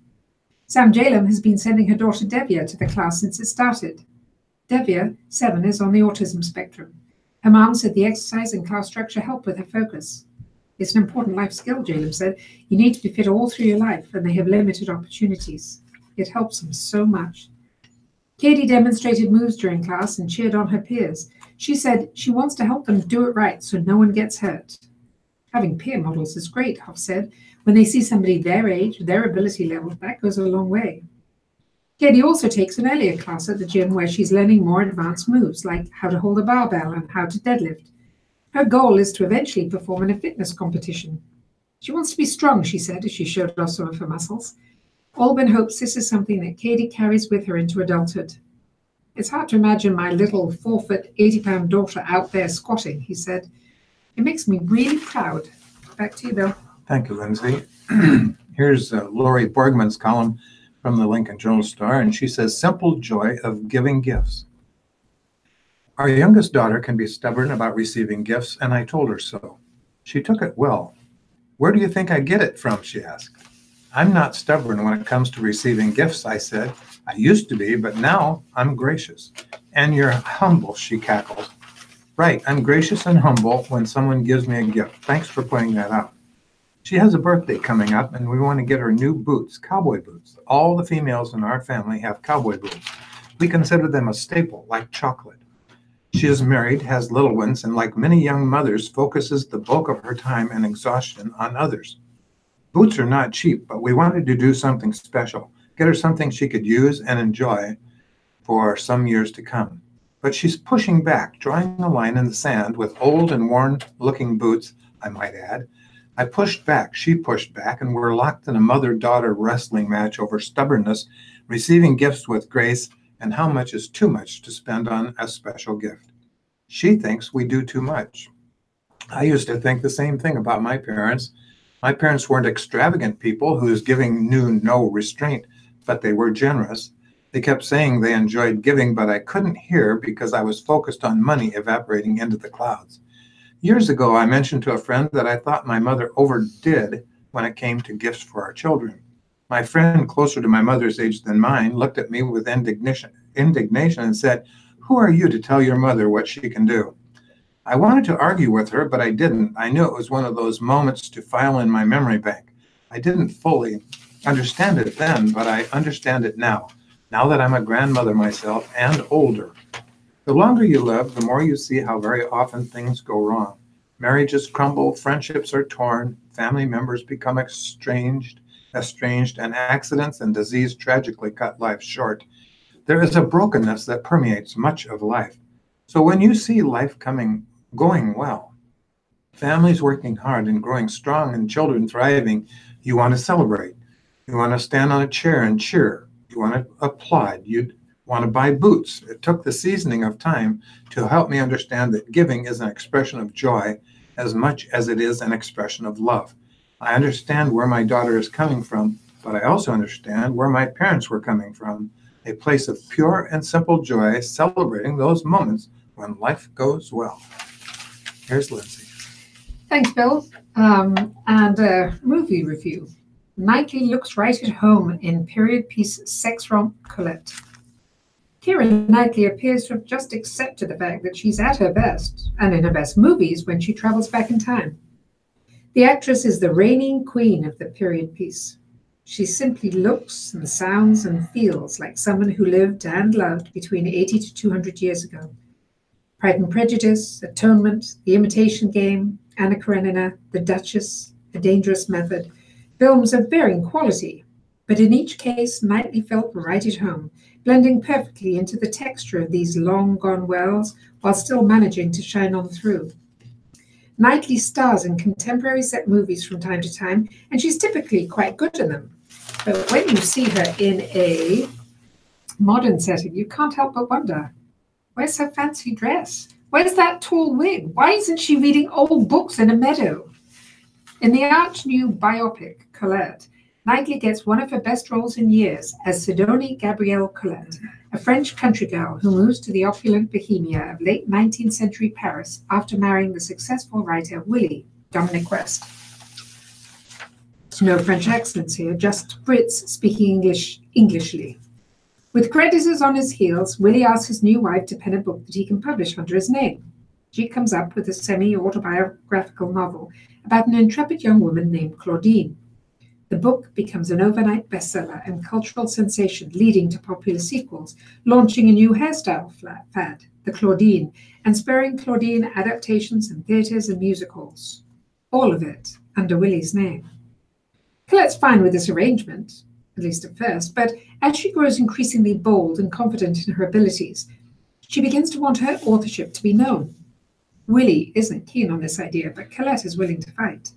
Sam Jalem has been sending her daughter Devia to the class since it started. Devia, 7, is on the autism spectrum. Her mom said the exercise and class structure help with her focus. It's an important life skill, Jalem said. You need to be fit all through your life, and they have limited opportunities. It helps them so much. Katie demonstrated moves during class and cheered on her peers. She said she wants to help them do it right so no one gets hurt. Having peer models is great, Hoff said. When they see somebody their age, their ability level, that goes a long way. Katie also takes an earlier class at the gym where she's learning more advanced moves, like how to hold a barbell and how to deadlift. Her goal is to eventually perform in a fitness competition. She wants to be strong, she said, as she showed off some of her muscles. Albin hopes this is something that Katie carries with her into adulthood. It's hard to imagine my little 4-foot, 80-pound daughter out there squatting, he said. It makes me really proud. Back to you, Bill. Thank you, Lindsay. Here's Lori Borgman's column from the Lincoln Journal-Star, and she says, "Simple joy of giving gifts." Our youngest daughter can be stubborn about receiving gifts, and I told her so. She took it well. "Where do you think I get it from?" she asked. "I'm not stubborn when it comes to receiving gifts," I said. "I used to be, but now I'm gracious." "And you're humble," she cackled. "Right, I'm gracious and humble when someone gives me a gift. Thanks for pointing that out." She has a birthday coming up, and we want to get her new boots, cowboy boots. All the females in our family have cowboy boots. We consider them a staple, like chocolate. She is married, has little ones, and like many young mothers, focuses the bulk of her time and exhaustion on others. Boots are not cheap, but we wanted to do something special, get her something she could use and enjoy for some years to come. But she's pushing back, drawing a line in the sand with old and worn-looking boots, I might add. I pushed back, she pushed back, and we're locked in a mother-daughter wrestling match over stubbornness, receiving gifts with grace, and how much is too much to spend on a special gift. She thinks we do too much. I used to think the same thing about my parents. My parents weren't extravagant people whose giving knew no restraint, but they were generous. They kept saying they enjoyed giving, but I couldn't hear because I was focused on money evaporating into the clouds. Years ago, I mentioned to a friend that I thought my mother overdid when it came to gifts for our children. My friend, closer to my mother's age than mine, looked at me with indignation and said, "Who are you to tell your mother what she can do?" I wanted to argue with her, but I didn't. I knew it was one of those moments to file in my memory bank. I didn't fully understand it then, but I understand it now that I'm a grandmother myself and older. The longer you live, the more you see how very often things go wrong. Marriages crumble, friendships are torn, family members become estranged, and accidents and disease tragically cut life short. There is a brokenness that permeates much of life. So when you see life going well, families working hard and growing strong and children thriving, you want to celebrate. You want to stand on a chair and cheer. You want to applaud. You want to buy boots. It took the seasoning of time to help me understand that giving is an expression of joy as much as it is an expression of love. I understand where my daughter is coming from, but I also understand where my parents were coming from, a place of pure and simple joy, celebrating those moments when life goes well. Here's Lindsay. Thanks, Bill. And a movie review. Knightley looks right at home in period piece sex romp Colette. Keira Knightley appears to have just accepted the fact that she's at her best, and in her best movies, when she travels back in time. The actress is the reigning queen of the period piece. She simply looks and sounds and feels like someone who lived and loved between 80 to 200 years ago. Pride and Prejudice, Atonement, The Imitation Game, Anna Karenina, The Duchess, A Dangerous Method, films of varying quality, but in each case, Knightley felt right at home, blending perfectly into the texture of these long-gone worlds while still managing to shine on through. Knightley stars in contemporary set movies from time to time, and she's typically quite good in them. But when you see her in a modern setting, you can't help but wonder, where's her fancy dress? Where's that tall wig? Why isn't she reading old books in a meadow? In the arch-new biopic, Colette, Knightley gets one of her best roles in years as Sidonie Gabrielle Colette, a French country girl who moves to the opulent Bohemia of late 19th century Paris after marrying the successful writer Willie, Dominic West. No French accents here, just Brits speaking Englishly. With creditors on his heels, Willie asks his new wife to pen a book that he can publish under his name. She comes up with a semi-autobiographical novel about an intrepid young woman named Claudine. The book becomes an overnight bestseller and cultural sensation, leading to popular sequels, launching a new hairstyle fad, the Claudine, and spurring Claudine adaptations in theatres and music halls. All of it under Willie's name. Colette's fine with this arrangement, at least at first, but as she grows increasingly bold and confident in her abilities, she begins to want her authorship to be known. Willie isn't keen on this idea, but Colette is willing to fight.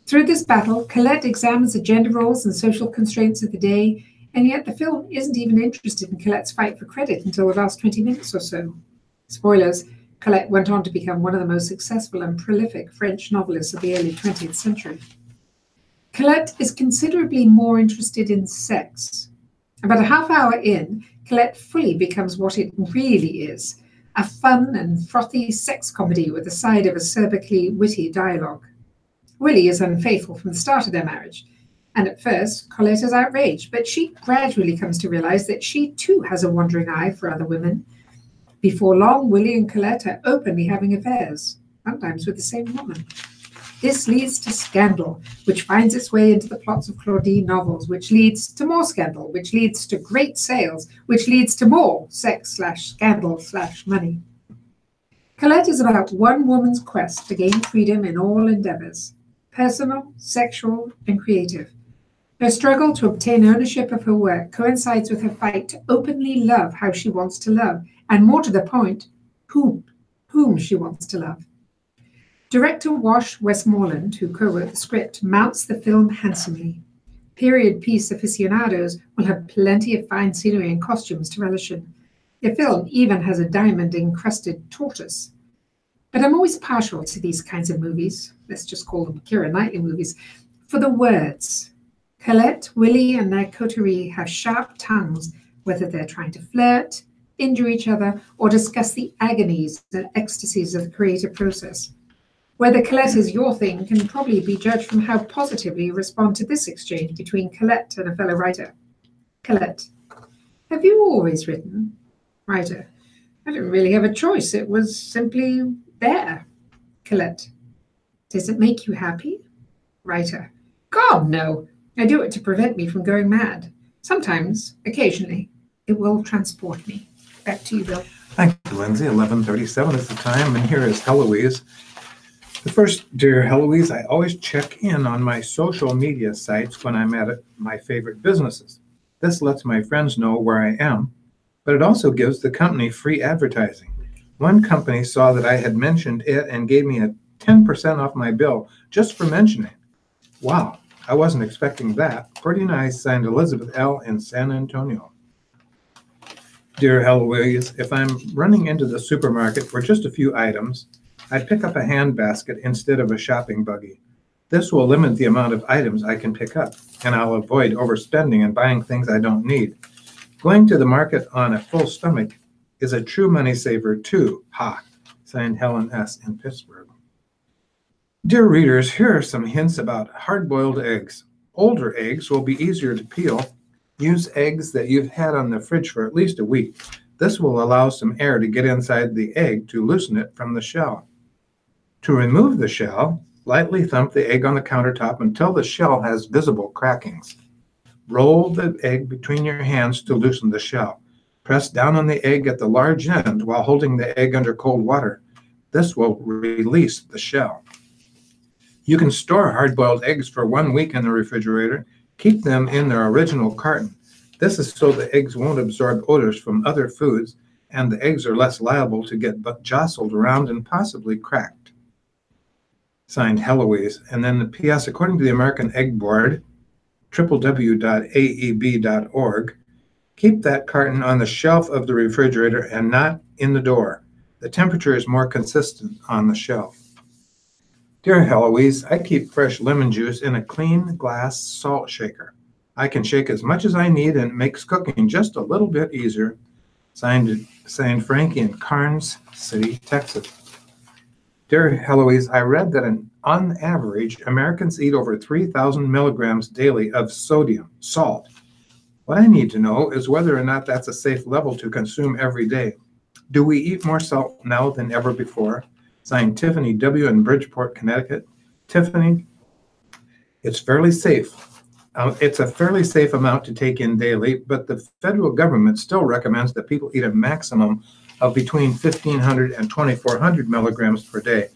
Through this battle, Colette examines the gender roles and social constraints of the day, and yet the film isn't even interested in Colette's fight for credit until the last 20 minutes or so. Spoilers, Colette went on to become one of the most successful and prolific French novelists of the early 20th century. Colette is considerably more interested in sex. About a half hour in, Colette fully becomes what it really is, a fun and frothy sex comedy with a side of acerbically witty dialogue. Willie is unfaithful from the start of their marriage, and at first, Colette is outraged, but she gradually comes to realize that she too has a wandering eye for other women. Before long, Willie and Colette are openly having affairs, sometimes with the same woman. This leads to scandal, which finds its way into the plots of Claudine novels, which leads to more scandal, which leads to great sales, which leads to more sex/scandal/money. Colette is about one woman's quest to gain freedom in all endeavors, personal, sexual, and creative. Her struggle to obtain ownership of her work coincides with her fight to openly love how she wants to love, and more to the point, whom she wants to love. Director Wash Westmoreland, who co-wrote the script, mounts the film handsomely. Period piece aficionados will have plenty of fine scenery and costumes to relish in. The film even has a diamond-encrusted tortoise. But I'm always partial to these kinds of movies, let's just call them Keira Knightley movies, for the words. Colette, Willie, and their coterie have sharp tongues whether they're trying to flirt, injure each other, or discuss the agonies and ecstasies of the creative process. Whether Colette is your thing can probably be judged from how positively you respond to this exchange between Colette and a fellow writer. Colette: have you always written? Writer: I didn't really have a choice. It was simply there. Colette: does it make you happy? Writer: God, no. I do it to prevent me from going mad. Sometimes, occasionally, it will transport me. Back to you, Bill. Thank you, Lindsay. 11:37 is the time, and here is Heloise. The first, dear Heloise, I always check in on my social media sites when I'm at my favorite businesses. This lets my friends know where I am, but it also gives the company free advertising. One company saw that I had mentioned it and gave me a 10% off my bill just for mentioning. Wow, I wasn't expecting that. Pretty nice. Signed, Elizabeth L. in San Antonio. Dear Heloise, if I'm running into the supermarket for just a few items, I pick up a hand basket instead of a shopping buggy. This will limit the amount of items I can pick up, and I'll avoid overspending and buying things I don't need. Going to the market on a full stomach is a true money saver too. Ha! Signed, Helen S. in Pittsburgh. Dear readers, here are some hints about hard-boiled eggs. Older eggs will be easier to peel. Use eggs that you've had on the fridge for at least a week. This will allow some air to get inside the egg to loosen it from the shell. To remove the shell, lightly thump the egg on the countertop until the shell has visible crackings. Roll the egg between your hands to loosen the shell. Press down on the egg at the large end while holding the egg under cold water. This will release the shell. You can store hard-boiled eggs for 1 week in the refrigerator. Keep them in their original carton. This is so the eggs won't absorb odors from other foods, and the eggs are less liable to get jostled around and possibly cracked. Signed, Heloise. And then the PS, according to the American Egg Board, www.aeb.org, keep that carton on the shelf of the refrigerator and not in the door. The temperature is more consistent on the shelf. Dear Heloise, I keep fresh lemon juice in a clean glass salt shaker. I can shake as much as I need and it makes cooking just a little bit easier. Signed, Frankie in Carnes City, Texas. Dear Heloise, I read that on average, Americans eat over 3,000 milligrams daily of sodium, salt. What I need to know is whether or not that's a safe level to consume every day. Do we eat more salt now than ever before? Signed, Tiffany W. in Bridgeport, Connecticut. Tiffany, it's fairly safe. It's a fairly safe amount to take in daily, but the federal government still recommends that people eat a maximum of between 1,500 and 2,400 milligrams per day.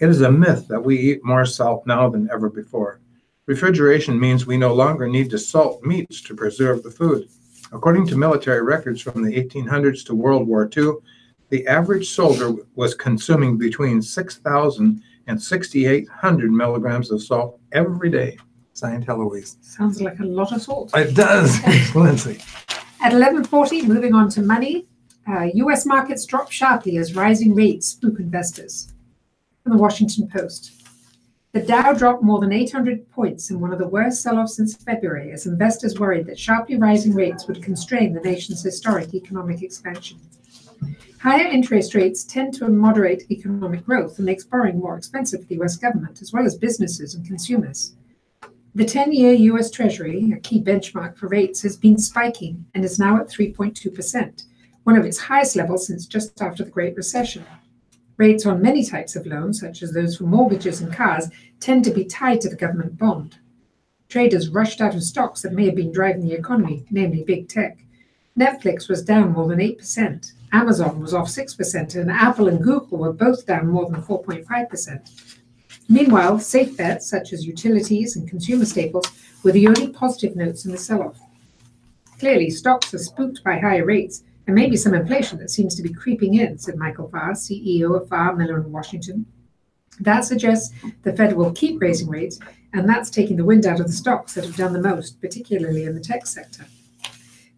It is a myth that we eat more salt now than ever before. Refrigeration means we no longer need to salt meats to preserve the food. According to military records from the 1800s to World War II, the average soldier was consuming between 6,000 and 6,800 milligrams of salt every day. Signed, Heloise. Sounds like a lot of salt. It does, Lindsay. At 11:40, moving on to money, U.S. markets drop sharply as rising rates spook investors. From the Washington Post. The Dow dropped more than 800 points in one of the worst sell-offs since February as investors worried that sharply rising rates would constrain the nation's historic economic expansion. Higher interest rates tend to moderate economic growth and makes borrowing more expensive for the U.S. government, as well as businesses and consumers. The 10-year U.S. Treasury, a key benchmark for rates, has been spiking and is now at 3.2%, one of its highest levels since just after the Great Recession. Rates on many types of loans, such as those for mortgages and cars, tend to be tied to the government bond. Traders rushed out of stocks that may have been driving the economy, namely big tech. Netflix was down more than 8%, Amazon was off 6%, and Apple and Google were both down more than 4.5%. Meanwhile, safe bets such as utilities and consumer staples were the only positive notes in the sell-off. Clearly, stocks are spooked by higher rates and maybe some inflation that seems to be creeping in, said Michael Farr, CEO of Farr, Miller & Washington. That suggests the Fed will keep raising rates, and that's taking the wind out of the stocks that have done the most, particularly in the tech sector.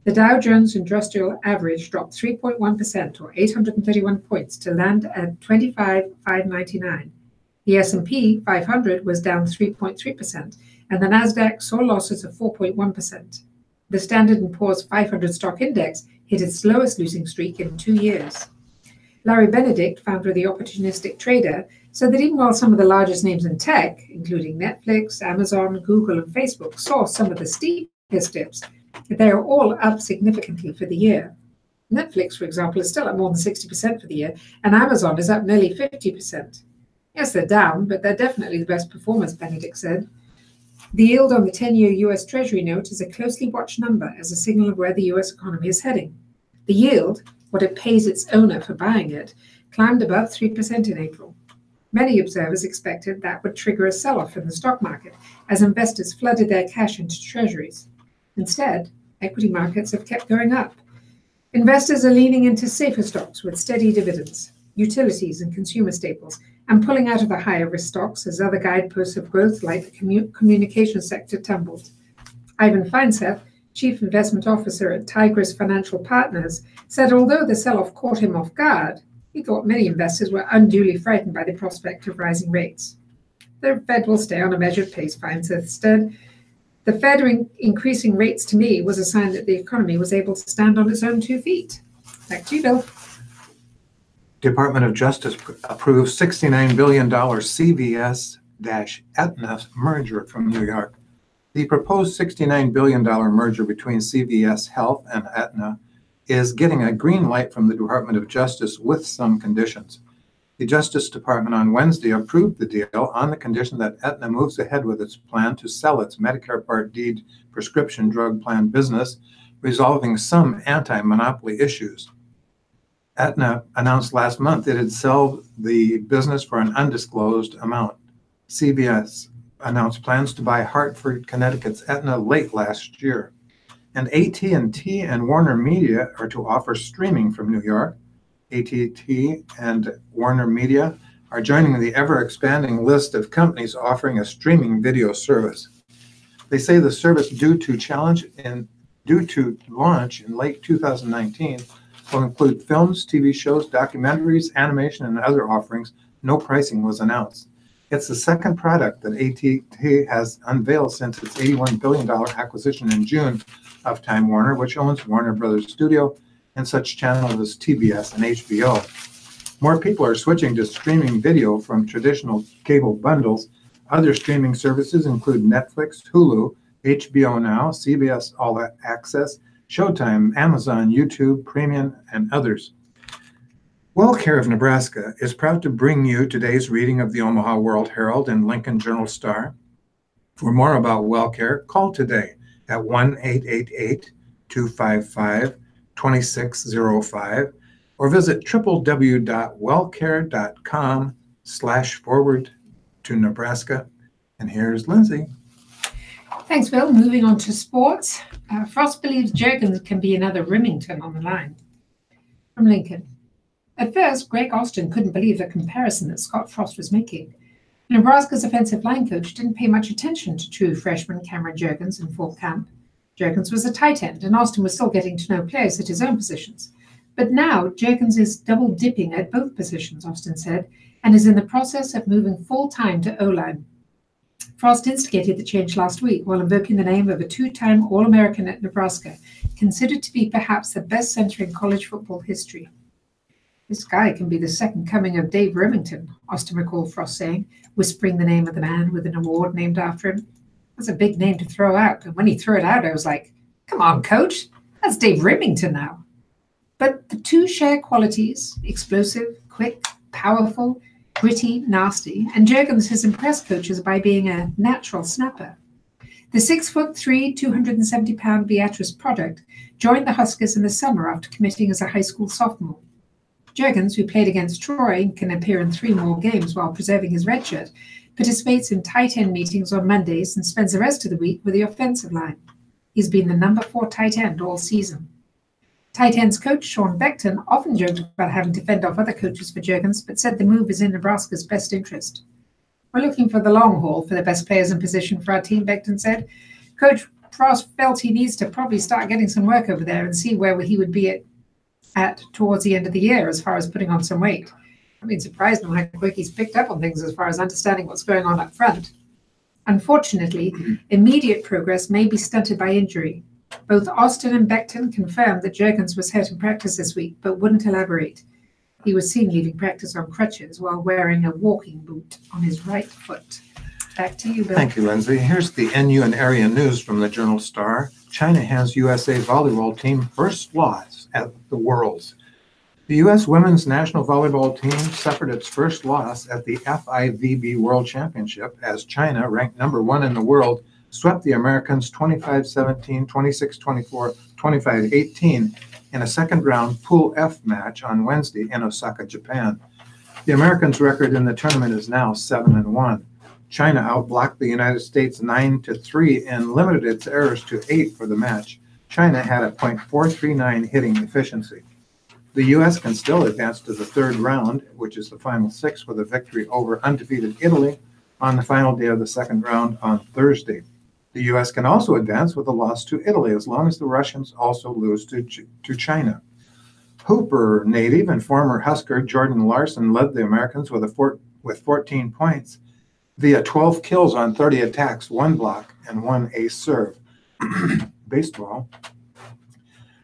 The Dow Jones Industrial Average dropped 3.1%, or 831 points, to land at 25,599. The S&P 500 was down 3.3%, and the Nasdaq saw losses of 4.1%. The Standard & Poor's 500 stock index hit its lowest losing streak in 2 years. Larry Benedict, founder of The Opportunistic Trader, said that even while some of the largest names in tech, including Netflix, Amazon, Google, and Facebook, saw some of the steepest dips, they are all up significantly for the year. Netflix, for example, is still up more than 60% for the year, and Amazon is up nearly 50%. Yes, they're down, but they're definitely the best performers, Benedict said. The yield on the 10-year US Treasury note is a closely watched number as a signal of where the US economy is heading. The yield, what it pays its owner for buying it, climbed above 3% in April. Many observers expected that would trigger a sell-off in the stock market as investors flooded their cash into treasuries. Instead, equity markets have kept going up. Investors are leaning into safer stocks with steady dividends, utilities and consumer staples, and pulling out of the higher risk stocks as other guideposts of growth like the communication sector tumbled. Ivan Feinseth, Chief Investment Officer at Tigris Financial Partners, said although the sell-off caught him off guard, he thought many investors were unduly frightened by the prospect of rising rates. The Fed will stay on a measured pace, Feinseth said. The Fed increasing rates to me was a sign that the economy was able to stand on its own 2 feet. Back to you, Bill. Department of Justice approves $69 billion CVS-Aetna merger from New York. The proposed $69 billion merger between CVS Health and Aetna is getting a green light from the Department of Justice with some conditions. The Justice Department on Wednesday approved the deal on the condition that Aetna moves ahead with its plan to sell its Medicare Part D prescription drug plan business, resolving some anti-monopoly issues. Aetna announced last month it had sold the business for an undisclosed amount. CVS announced plans to buy Hartford, Connecticut's Aetna late last year. And AT&T and Warner Media are to offer streaming from New York. AT&T and Warner Media are joining the ever-expanding list of companies offering a streaming video service. They say the service due to launch in late 2019 will include films, TV shows, documentaries, animation, and other offerings. No pricing was announced. It's the second product that AT&T has unveiled since its $81 billion acquisition in June of Time Warner, which owns Warner Brothers Studio and such channels as TBS and HBO. More people are switching to streaming video from traditional cable bundles. Other streaming services include Netflix, Hulu, HBO Now, CBS All Access, Showtime, Amazon, YouTube, Premium, and others. WellCare of Nebraska is proud to bring you today's reading of the Omaha World Herald and Lincoln Journal-Star. For more about WellCare, call today at 1-888-255-2605 or visit www.wellcare.com/forward-to-Nebraska. And here's Lindsay. Thanks, Bill. Moving on to sports. Frost believes Juergens can be another Remington on the line. From Lincoln. At first, Greg Austin couldn't believe the comparison that Scott Frost was making. Nebraska's offensive line coach didn't pay much attention to true freshman Cameron Juergens in fall camp. Juergens was a tight end, and Austin was still getting to know players at his own positions. But now, Juergens is double-dipping at both positions, Austin said, and is in the process of moving full-time to O-line. Frost instigated the change last week while invoking the name of a two-time All-American at Nebraska, considered to be perhaps the best center in college football history. This guy can be the second coming of Dave Remington, Austin recalled Frost saying, whispering the name of the man with an award named after him. That's a big name to throw out, and when he threw it out, I was like, come on, coach, that's Dave Remington now. But the two share qualities, explosive, quick, powerful, gritty, nasty, and Juergens has impressed coaches by being a natural snapper. The 6'3", 270-pound Beatrice product joined the Huskers in the summer after committing as a high school sophomore. Juergens, who played against Troy and can appear in 3 more games while preserving his red shirt, participates in tight end meetings on Mondays and spends the rest of the week with the offensive line. He's been the number 4 tight end all season. Tight ends coach Sean Beckton often joked about having to fend off other coaches for Juergens, but said the move is in Nebraska's best interest. We're looking for the long haul for the best players in position for our team, Beckton said. Coach Frost felt he needs to probably start getting some work over there and see where he would be at towards the end of the year as far as putting on some weight. I've been surprised on how quick he's picked up on things as far as understanding what's going on up front. Unfortunately, immediate progress may be stunted by injury. Both Austin and Becton confirmed that Jurgens was hurt in practice this week, but wouldn't elaborate. He was seen leaving practice on crutches while wearing a walking boot on his right foot. Back to you, Bill. Thank you, Lindsay. Here's the NU and area news from the Journal Star. China has USA volleyball team first loss at the Worlds. The U.S. women's national volleyball team suffered its first loss at the FIVB World Championship as China, ranked number 1 in the world, swept the Americans 25-17, 26-24, 25-18 in a second-round Pool F match on Wednesday in Osaka, Japan. The Americans' record in the tournament is now 7-1. China outblocked the United States 9-3 and limited its errors to 8 for the match. China had a .439 hitting efficiency. The U.S. can still advance to the third round, which is the final 6, with a victory over undefeated Italy on the final day of the second round on Thursday. The U.S. can also advance with a loss to Italy as long as the Russians also lose to China. Hooper native and former Husker Jordan Larson led the Americans with 14 points via 12 kills on 30 attacks, 1 block, and 1 ace serve. Baseball.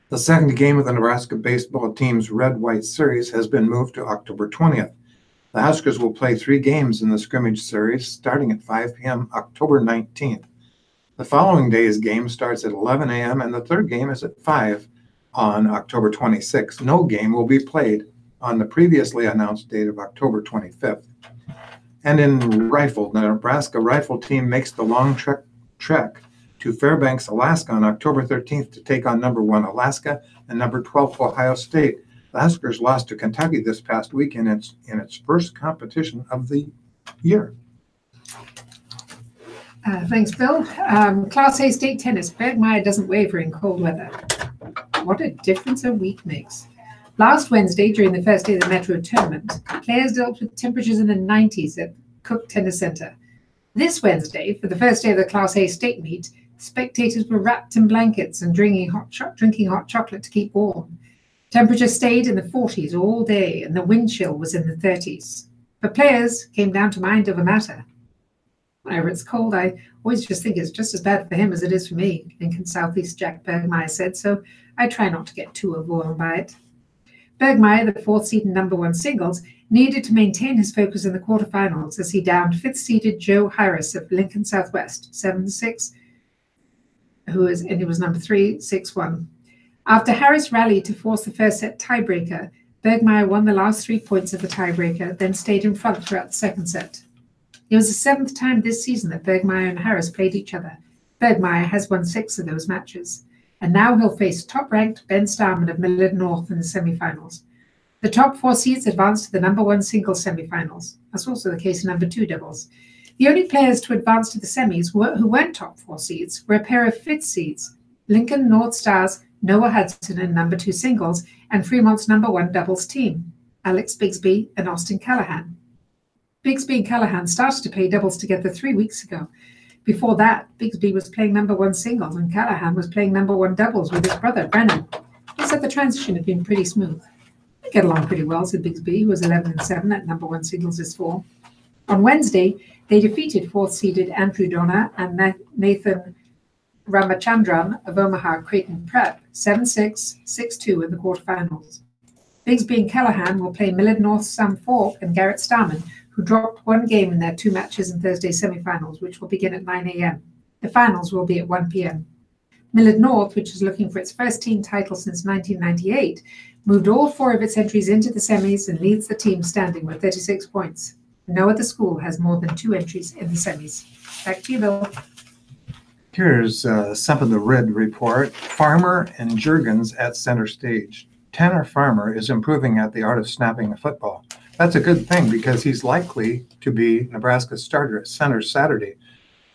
The second game of the Nebraska baseball team's Red-White series has been moved to October 20th. The Huskers will play 3 games in the scrimmage series starting at 5 p.m. October 19th. The following day's game starts at 11 a.m. and the third game is at 5 on October 26th. No game will be played on the previously announced date of October 25th. And in rifle, the Nebraska rifle team makes the long trek to Fairbanks, Alaska on October 13th to take on number 1 Alaska and number 12 Ohio State. The Huskers lost to Kentucky this past week in its first competition of the year. Thanks, Bill. Class A state tennis. Bergmeyer doesn't waver in cold weather. What a difference a week makes. Last Wednesday, during the first day of the Metro tournament, players dealt with temperatures in the 90s at Cook Tennis Center. This Wednesday, for the first day of the Class A state meet, spectators were wrapped in blankets and drinking hot chocolate to keep warm. Temperature stayed in the 40s all day, and the wind chill was in the 30s. For players, came down to mind over matter. Whenever it's cold, I always just think it's just as bad for him as it is for me, Lincoln Southeast Jack Bergmeyer said, so I try not to get too overwhelmed by it. Bergmeyer, the 4th seed and number 1 singles, needed to maintain his focus in the quarterfinals as he downed 5th-seeded Joe Harris of Lincoln Southwest, 7-6, he was number 3, 6-1. After Harris rallied to force the first set tiebreaker, Bergmeyer won the last 3 points of the tiebreaker, then stayed in front throughout the second set. It was the 7th time this season that Bergmeyer and Harris played each other. Bergmeyer has won 6 of those matches. And now he'll face top-ranked Ben Starman of Millard North in the semifinals. The top 4 seeds advanced to the number 1 singles semifinals. That's also the case in number 2 doubles. The only players to advance to the semis who weren't top 4 seeds were a pair of 5th seeds, Lincoln North Stars, Noah Hudson in number 2 singles, and Fremont's number 1 doubles team, Alex Bigsby and Austin Callahan. Bigsby and Callahan started to play doubles together 3 weeks ago. Before that, Bigsby was playing number 1 singles and Callahan was playing number 1 doubles with his brother, Brennan. He said the transition had been pretty smooth. They get along pretty well, said Bigsby, who was 11-7 at number 1 singles this fall. On Wednesday, they defeated 4th-seeded Andrew Donner and Nathan Ramachandran of Omaha Creighton Prep, 7-6, 6-2 in the quarterfinals. Bigsby and Callahan will play Millard North Sam Falk and Garrett Starman, who dropped 1 game in their 2 matches in Thursday's semifinals, which will begin at 9 a.m. The finals will be at 1 p.m. Millard North, which is looking for its first team title since 1998, moved all 4 of its entries into the semis and leads the team standing with 36 points. No other school has more than 2 entries in the semis. Back to you, Bill. Here's some of the red report. Farmer and Jurgens at center stage. Tanner Farmer is improving at the art of snapping a football. That's a good thing because he's likely to be Nebraska's starter at center Saturday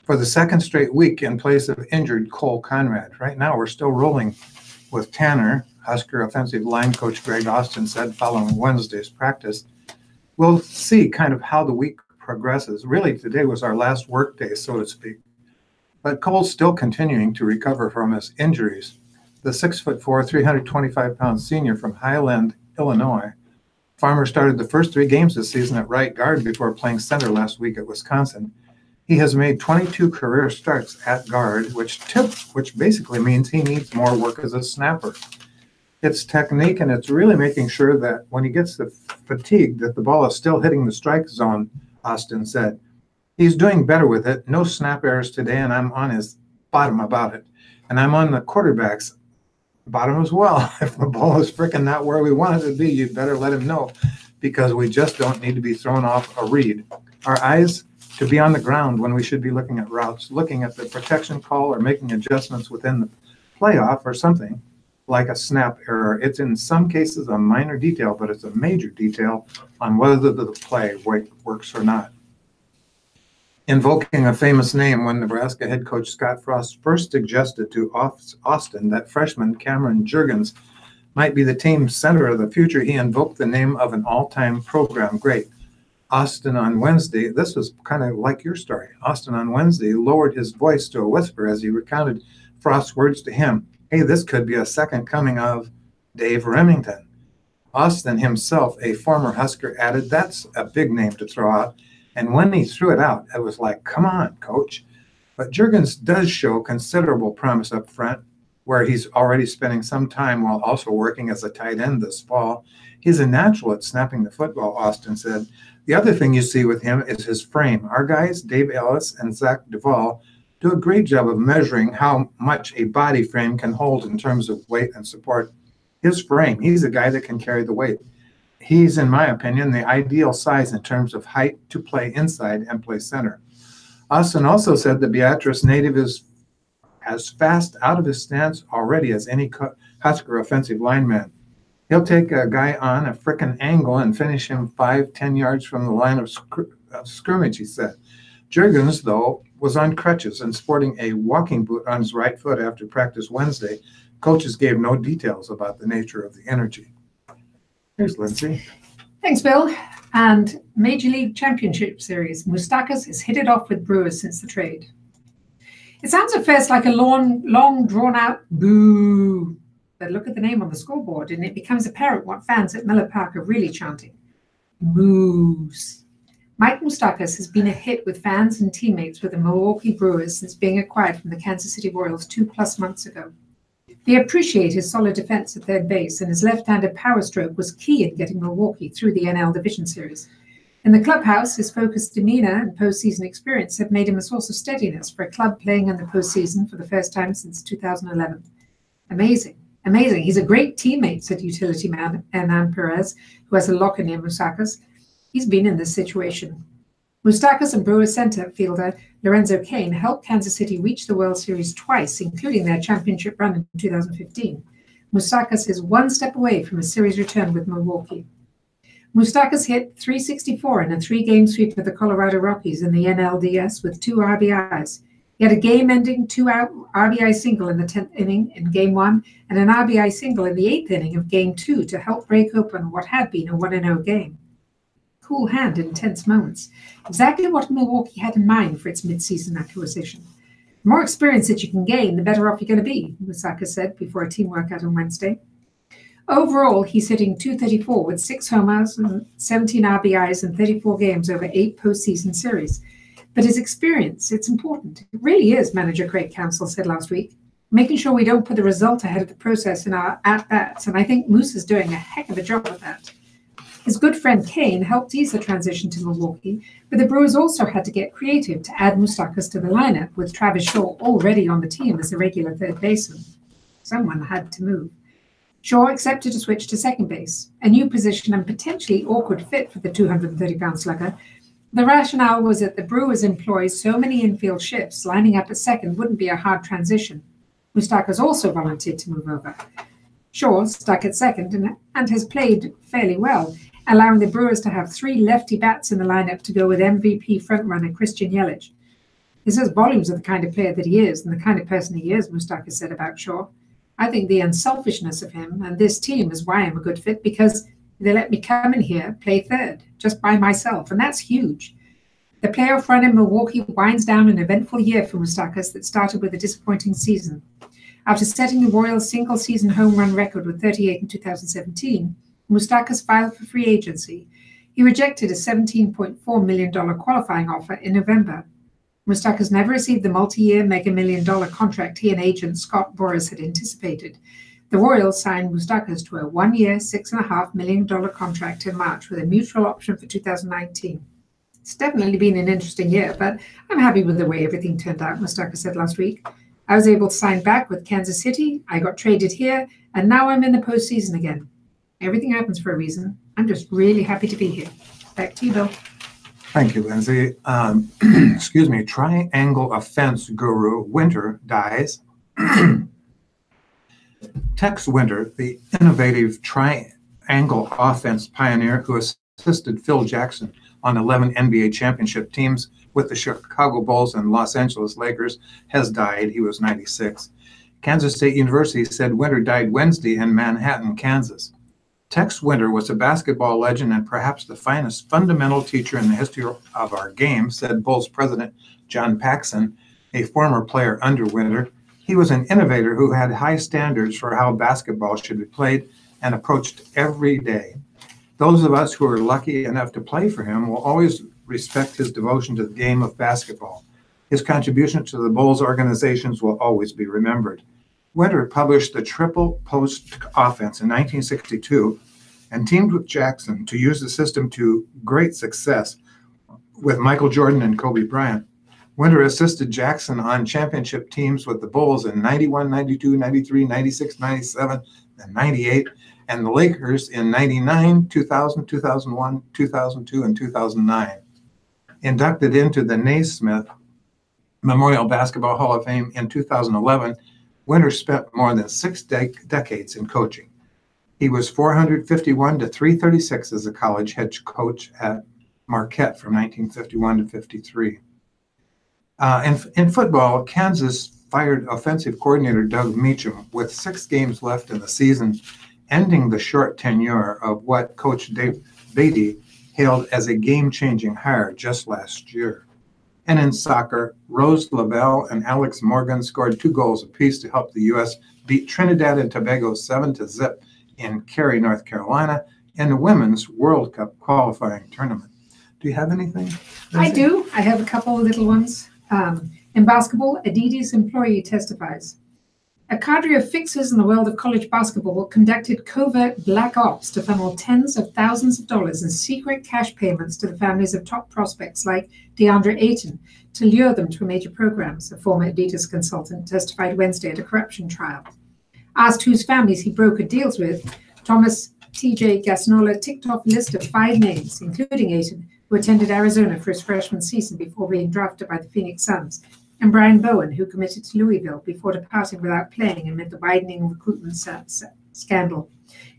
for the 2nd straight week in place of injured Cole Conrad. Right now, we're still rolling with Tanner. Husker offensive line coach Greg Austin said following Wednesday's practice. We'll see kind of how the week progresses. Really, today was our last work day, so to speak. But Cole's still continuing to recover from his injuries. The 6'4", 325-pound senior from Highland, Illinois, Farmer started the first 3 games this season at right guard before playing center last week at Wisconsin. He has made 22 career starts at guard, which basically means he needs more work as a snapper. It's technique, and it's really making sure that when he gets the fatigue, that the ball is still hitting the strike zone, Austin said. He's doing better with it. No snap errors today, and I'm on his bottom about it. And I'm on the quarterback's bottom as well. If the ball is freaking not where we want it to be, you'd better let him know, because we just don't need to be thrown off a read. Our eyes to be on the ground when we should be looking at routes, looking at the protection call, or making adjustments within the playoff or something like a snap error. It's in some cases a minor detail, but it's a major detail on whether the play works or not. Invoking a famous name, when Nebraska head coach Scott Frost first suggested to Austin that freshman Cameron Jurgens might be the team's center of the future, he invoked the name of an all-time program great. Austin on Wednesday, this was kind of like your story. Austin on Wednesday lowered his voice to a whisper as he recounted Frost's words to him. Hey, this could be a second coming of Dave Remington. Austin himself, a former Husker, added, that's a big name to throw out. And when he threw it out, it was like, come on, coach. But Jurgens does show considerable promise up front, where he's already spending some time while also working as a tight end this fall. He's a natural at snapping the football, Austin said. The other thing you see with him is his frame. Our guys, Dave Ellis and Zach Duvall, do a great job of measuring how much a body frame can hold in terms of weight and support. His frame, he's a guy that can carry the weight. He's, in my opinion, the ideal size in terms of height to play inside and play center. Austin also said the Beatrice native is as fast out of his stance already as any Husker offensive lineman. He'll take a guy on a frickin' angle and finish him 5-10 yards from the line of scrimmage, he said. Jurgens, though, was on crutches and sporting a walking boot on his right foot after practice Wednesday. Coaches gave no details about the nature of the energy. Here's Lindsay. Thanks, Bill. And Major League Championship Series, Moustakas has hit it off with Brewers since the trade. It sounds at first like a long drawn-out boo, but look at the name on the scoreboard and it becomes apparent what fans at Miller Park are really chanting. Moose. Mike Moustakas has been a hit with fans and teammates with the Milwaukee Brewers since being acquired from the Kansas City Royals 2+ months ago. They appreciate his solid defense at third base, and his left-handed power stroke was key in getting Milwaukee through the NL Division Series. In the clubhouse, his focused demeanor and postseason experience have made him a source of steadiness for a club playing in the postseason for the first time since 2011. Amazing. Amazing. He's a great teammate, said utility man Hernan Perez, who has a locker near Moustakas. He's been in this situation. Moustakas and Brewers center fielder Lorenzo Cain helped Kansas City reach the World Series twice, including their championship run in 2015. Moustakas is one step away from a series return with Milwaukee. Moustakas hit .364 in a 3-game sweep of the Colorado Rockies in the NLDS with 2 RBIs. He had a game-ending 2-out RBI single in the 10th inning in Game 1 and an RBI single in the 8th inning of Game 2 to help break open what had been a 1-0 game. Cool hand in tense moments. Exactly what Milwaukee had in mind for its mid-season acquisition. The more experience that you can gain, the better off you're going to be, Moustakas said before a team workout on Wednesday. Overall, he's hitting .234 with 6 homers and 17 RBIs in 34 games over 8 postseason series. But his experience, it's important. It really is, manager Craig Counsell said last week, making sure we don't put the result ahead of the process in our at-bats, and I think Moose is doing a heck of a job of that. His good friend Kane helped ease the transition to Milwaukee, but the Brewers also had to get creative to add Moustakas to the lineup, with Travis Shaw already on the team as a regular third baseman. Someone had to move. Shaw accepted to switch to second base, a new position and potentially awkward fit for the 230-pound slugger. The rationale was that the Brewers employ so many infield shifts, lining up at second wouldn't be a hard transition. Moustakas also volunteered to move over. Shaw stuck at second and has played fairly well, allowing the Brewers to have 3 lefty bats in the lineup to go with MVP frontrunner Christian Yelich. This says volumes of the kind of player that he is and the kind of person he is, Moustakas said about Shaw. I think the unselfishness of him and this team is why I'm a good fit, because they let me come in here, play third, just by myself, and that's huge. The playoff run in Milwaukee winds down an eventful year for Moustakas that started with a disappointing season. After setting the Royals' single-season home run record with 38 in 2017, Moustakas filed for free agency. He rejected a $17.4 million qualifying offer in November. Mustakas never received the multi-year mega million-dollar contract he and agent Scott Boras had anticipated. The Royals signed Mustakas to a one-year, $6.5 million contract in March with a mutual option for 2019. It's definitely been an interesting year, but I'm happy with the way everything turned out, Mustakas said last week. I was able to sign back with Kansas City, I got traded here, and now I'm in the postseason again. Everything happens for a reason. I'm just really happy to be here. Back to you, Bill. Thank you, Lindsay. Excuse me, triangle offense guru Winter dies. Tex Winter, the innovative triangle offense pioneer who assisted Phil Jackson on 11 NBA championship teams with the Chicago Bulls and Los Angeles Lakers, has died. He was 96. Kansas State University said Winter died Wednesday in Manhattan, Kansas. Tex Winter was a basketball legend and perhaps the finest fundamental teacher in the history of our game, said Bulls president John Paxson, a former player under Winter. He was an innovator who had high standards for how basketball should be played and approached every day. Those of us who are lucky enough to play for him will always respect his devotion to the game of basketball. His contribution to the Bulls organizations will always be remembered. Winter published the triple post offense in 1962 and teamed with Jackson to use the system to great success with Michael Jordan and Kobe Bryant. Winter assisted Jackson on championship teams with the Bulls in 91, 92, 93, 96, 97, and 98, and the Lakers in 99, 2000, 2001, 2002, and 2009. Inducted into the Naismith Memorial Basketball Hall of Fame in 2011, Winter spent more than 6 decades in coaching. He was 451 to 336 as a college head coach at Marquette from 1951 to 53. In football, Kansas fired offensive coordinator Doug Meacham with 6 games left in the season, ending the short tenure of what Coach Dave Beatty hailed as a game-changing hire just last year. And in soccer, Rose Lavelle and Alex Morgan scored 2 goals apiece to help the U.S. beat Trinidad and Tobago 7-0 in Cary, North Carolina, in the Women's World Cup qualifying tournament. Do you have anything, Lindsay? I do. I have a couple of little ones. In basketball, Adidas employee testifies. A cadre of fixers in the world of college basketball conducted covert black ops to funnel tens of thousands of dollars in secret cash payments to the families of top prospects like DeAndre Ayton to lure them to major programs, a former Adidas consultant testified Wednesday at a corruption trial. Asked whose families he brokered deals with, Thomas T.J. Gasnola ticked off a list of 5 names, including Ayton, who attended Arizona for his freshman season before being drafted by the Phoenix Suns, and Brian Bowen, who committed to Louisville before departing without playing amid the widening recruitment scandal.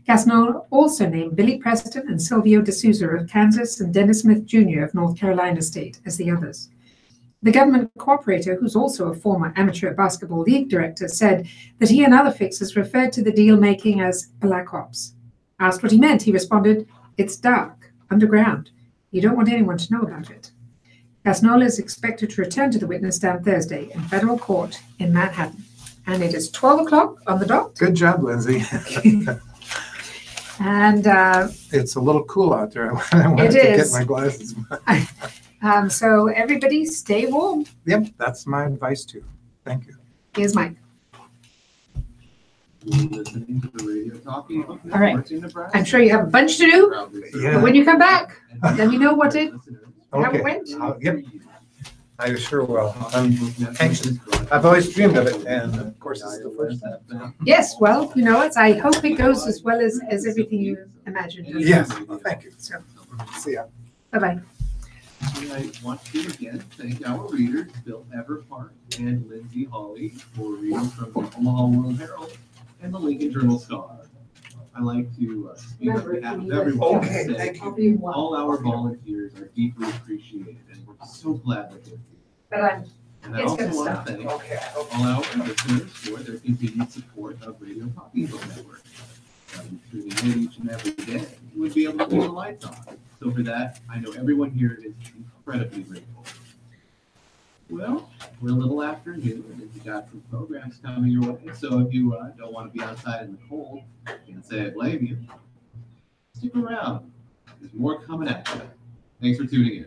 Gasnola also named Billy Preston and Silvio D'Souza of Kansas and Dennis Smith Jr. of North Carolina State as the others. The government cooperator, who's also a former amateur basketball league director, said that he and other fixers referred to the deal-making as black ops. Asked what he meant, he responded, "It's dark, underground. You don't want anyone to know about it." Gasnola is expected to return to the witness stand Thursday in federal court in Manhattan. And it is 12 o'clock on the dot. Good job, Lindsay. And it's a little cool out there. I wanted to get my glasses. So everybody stay warm. Yep, that's my advice too. Thank you. Here's Mike. Listening to the radio talking. All right. I'm sure you have a bunch to do. Yeah. But when you come back, let me know how it went. Yep. I sure will. I'm anxious. I've always dreamed of it, and of course, it's the first time. Yes, well, I hope it goes as well as everything you imagined. Yes, thank you. So, See ya. bye-bye. I want to again thank our readers, Bill Everpark and Lindsay Hawley, for reading from the Omaha World Herald and the Lincoln Journal Star. I like to speak on behalf of everyone. Okay, and say thank you. all our volunteers are deeply appreciated, and we're so glad that they're here. But And I It's also gonna want stop. to thank Okay. all our listeners for their continued support of Radio Talking Network. Tuning in each and every day, you would be able to keep the lights on. So for that, I know everyone here is incredibly grateful. Well, we're a little after noon, and you got some programs coming your way. So if you don't want to be outside in the cold, can't say I blame you. Stick around. There's more coming at you. Thanks for tuning in.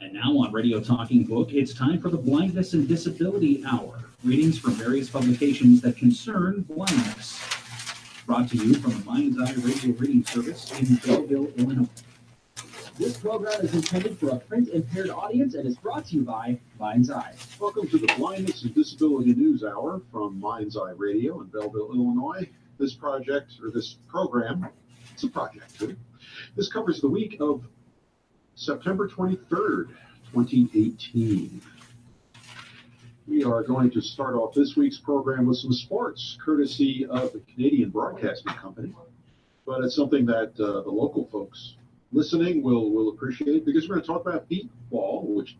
And now on Radio Talking Book, it's time for the Blindness and Disability Hour. Readings from various publications that concern blindness. Brought to you from the Mind's Eye Radio Reading Service in Belleville, Illinois. This program is intended for a print-impaired audience and is brought to you by Mind's Eye. Welcome to the Blindness and Disability News Hour from Mind's Eye Radio in Belleville, Illinois. This program, it's a project too. This covers the week of September 23rd, 2018. We are going to start off this week's program with some sports, courtesy of the Canadian Broadcasting Company. But it's something that the local folks listening will appreciate, because we're going to talk about beat ball, which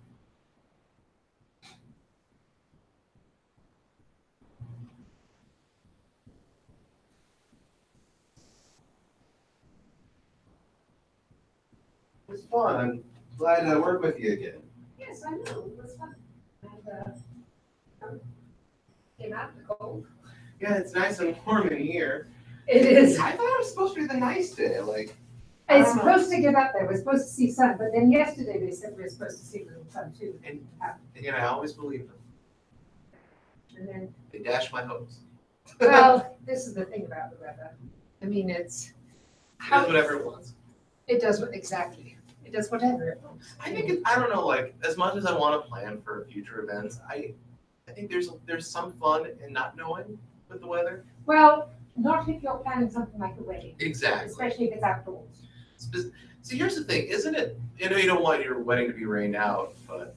it was fun. I'm glad to work with you again. Yes, I know, it was fun. And, came out in the cold. Yeah, it's nice and warm in here. It is. I thought it was supposed to be the nice day. Like, It's supposed to get up there, we're supposed to see sun, but then yesterday they said we were supposed to see a little sun too. and I always believe them. And then, They dash my hopes. well, this is the thing about the weather. I mean, It does whatever it wants. It does what, exactly. It does whatever it wants. I think I don't know. Like, as much as I want to plan for future events, I think there's some fun in not knowing with the weather. Well, not if you're planning something like a wedding, Exactly. especially if it's outdoors. See, here's the thing, isn't it? You know, you don't want your wedding to be rained out, but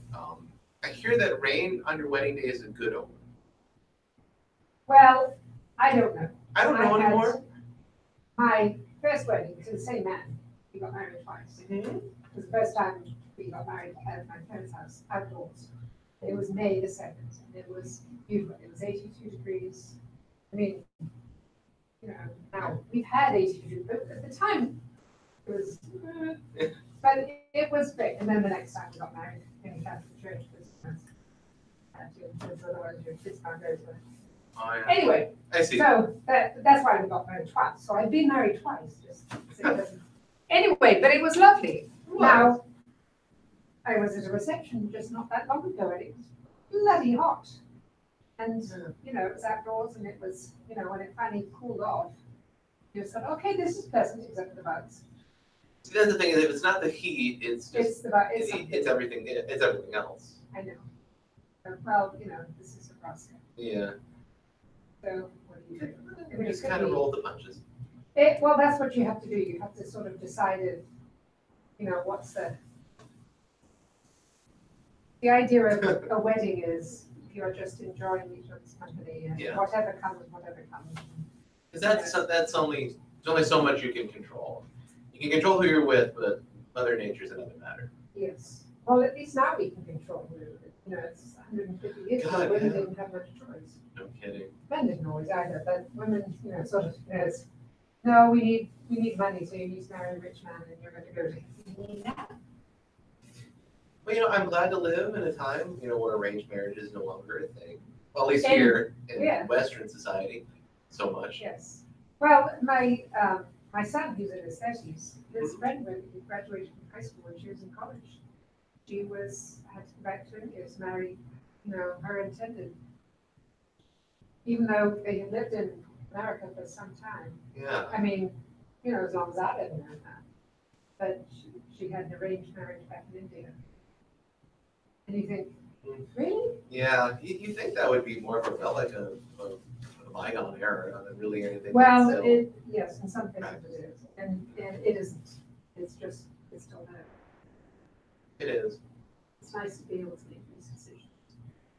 I hear that rain on your wedding day is a good omen. Well, I don't know. I don't know I had anymore. My first wedding to the same man. We got married twice. Mhm. It was the first time we got married at my parents' house outdoors. It was May the 2nd, and it was beautiful. It was 82 degrees. I mean, you know, now we've had 82, but at the time it was, but it was great. And then the next time we got married in a Catholic church, because otherwise your kids can't go to it. Oh, yeah. Anyway, I see. so that's why we got married twice. So I've been married twice, just so it doesn't. Anyway, but it was lovely. Now, I was at a reception just not that long ago, and it was bloody hot. And, you know, it was outdoors, and it was, you know, when it finally cooled off, you said, okay, this is pleasant, except for the bugs. See, that's the thing, is if it's not the heat, it's It's just, the bug, it's something. it's everything, it's everything else. I know. Well, you know, this is Nebraska, Yeah. so what do you do? We just kind of roll the punches. Well, that's what you have to do. You have to sort of decide if, you know, what's the idea of a wedding is you're just enjoying each other's company and Yeah. whatever comes. Because there's only so much you can control. You can control who you're with, but Mother Nature's another matter. Yes. Well, at least now we can control who, you know, it's 150 years ago, God, women yeah. didn't have much choice. No kidding. Men didn't always either, but women, you know, sort of, yes. No, we need money, so you need to marry a rich man and you're going to go to that. Well, you know, I'm glad to live in a time, you know, where arranged marriage is no longer a thing. Well, at least And- here in yeah. Western society, so much. Yes. Well, my son, who's in his 30s, his friend, when he graduated from high school when she was in college, she had to go back to India to marry, you know, her intended. Even though they had lived in America for some time. Yeah. I mean, you know, as long as I've ever known that. But she had an arranged marriage back in India. And you think, really? Yeah. You think that would be more of a relic of a bygone era than really anything. Well, that's still- yes, in some cases it is. And it isn't. It's still there. It is. It's nice to be able to make these decisions.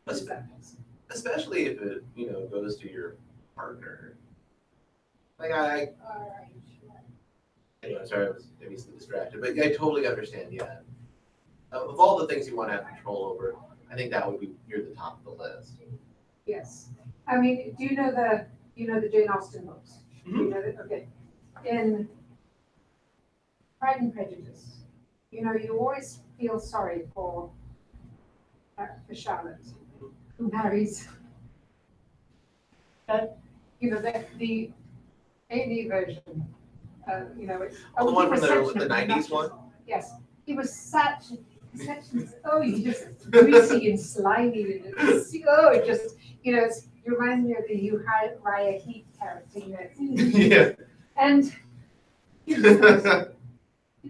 That's- Especially if it, you know, goes to your partner. Like All right. anyway, sorry, I was maybe distracted, but I totally understand, yeah. Of all the things you want to have control over, I think that would be near the top of the list. Yes. I mean, do you know the Jane Austen books? Do Mm-hmm. you know that? Okay. In Pride and Prejudice, you know, you always feel sorry for Charlotte, who marries. But you know, the A&E version, you know, it's Oh, the one from the such an 90s obnoxious- one? Yes, he was such Oh, you just greasy and slimy and it just, you remind me of the Uriah Heep character, Yeah. And you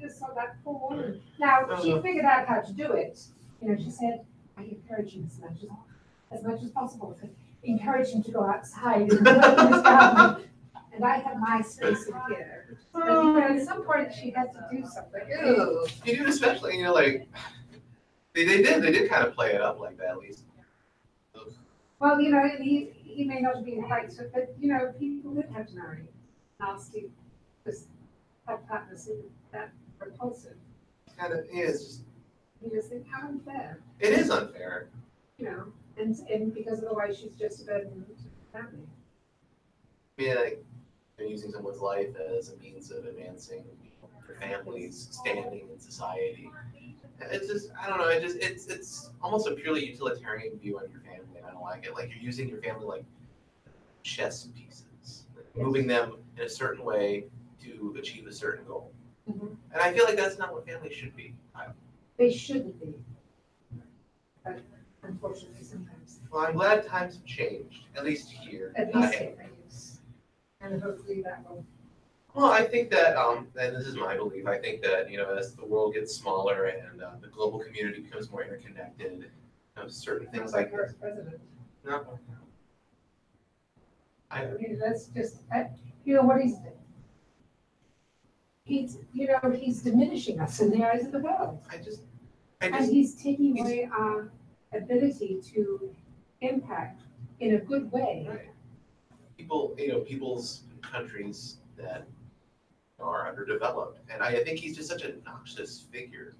just saw that poor woman. Now, she figured out how to do it. She said, I encourage him as much as possible. Encourage him to go outside and work in his garden. And I have my space in here. But at some point she had to do something. Ew. You do, especially, like, they did kind of play it up like that, at least. Well, he may not be quite so, but people would have to marry nasty, just have partners that repulsive. Kind of, yeah, it's just. You just think, how unfair. It is unfair. And because otherwise she's just a burden to the family. Yeah, like, they're using someone's life as a means of advancing their family's standing in society. It's just, I don't know, it's almost a purely utilitarian view on your family, and I don't like it. Like, you're using your family like chess pieces, moving them in a certain way to achieve a certain goal. Mm-hmm. And I feel like that's not what families should be. They shouldn't be. But unfortunately, sometimes. Well, I'm glad times have changed, at least here. At least it is. And hopefully that will. Well, I think that, and this is my belief, I think that, as the world gets smaller and the global community becomes more interconnected, certain things like her as president. No. I mean, that's just, what he's doing. He's diminishing us in the eyes of the world. And he's taking away our ability to impact in a good way. Right. People's countries that are underdeveloped, and I think he's just such a noxious figure.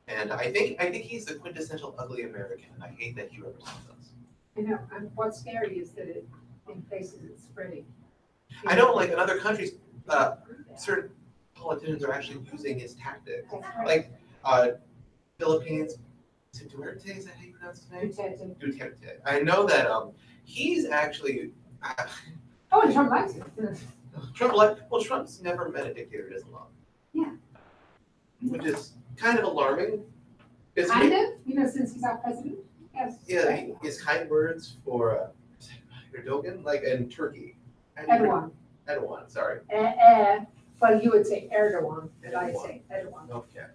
And I think he's the quintessential ugly American, and I hate that he represents us. I know, and what's scary is that in places it's spreading. I know, like in other countries, certain politicians are actually using his tactics. Like Philippines, is it Duterte? Is that how you pronounce his name? Duterte. I know that he's actually. Oh, and Trump likes it. Trump's never met a dictator he doesn't love. Yeah. Which is kind of alarming. Since he's our president. Yes. Yeah, his kind words for Erdogan, like in Turkey. Erdogan, sorry. Well, you would say Erdogan, but I say Erdogan. Okay.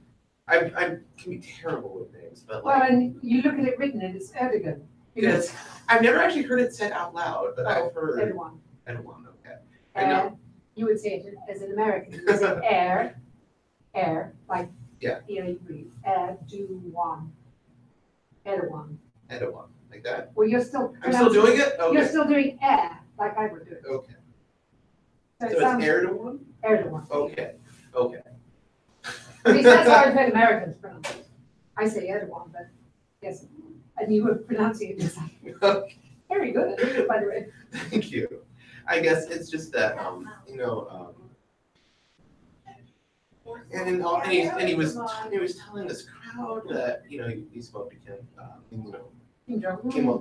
I can be terrible with names, but well, and you look at it written, and it's Erdogan. Yes. I've never actually heard it said out loud, but I've heard Erdogan. Okay. I know. You would say it as an American. You would say air, like you breathe. Erdogan. Erdogan, like that. Well, you're still. I'm still doing it. Okay. You're still doing air, like I would do it. Okay. So it's Erdogan. Erdogan. Okay. At least that's how I've heard Americans pronounce it. I say Erdogan, but yes, and you were pronouncing it just like very good, by the way. Thank you. I guess it's just that and he was telling this crowd that he spoke to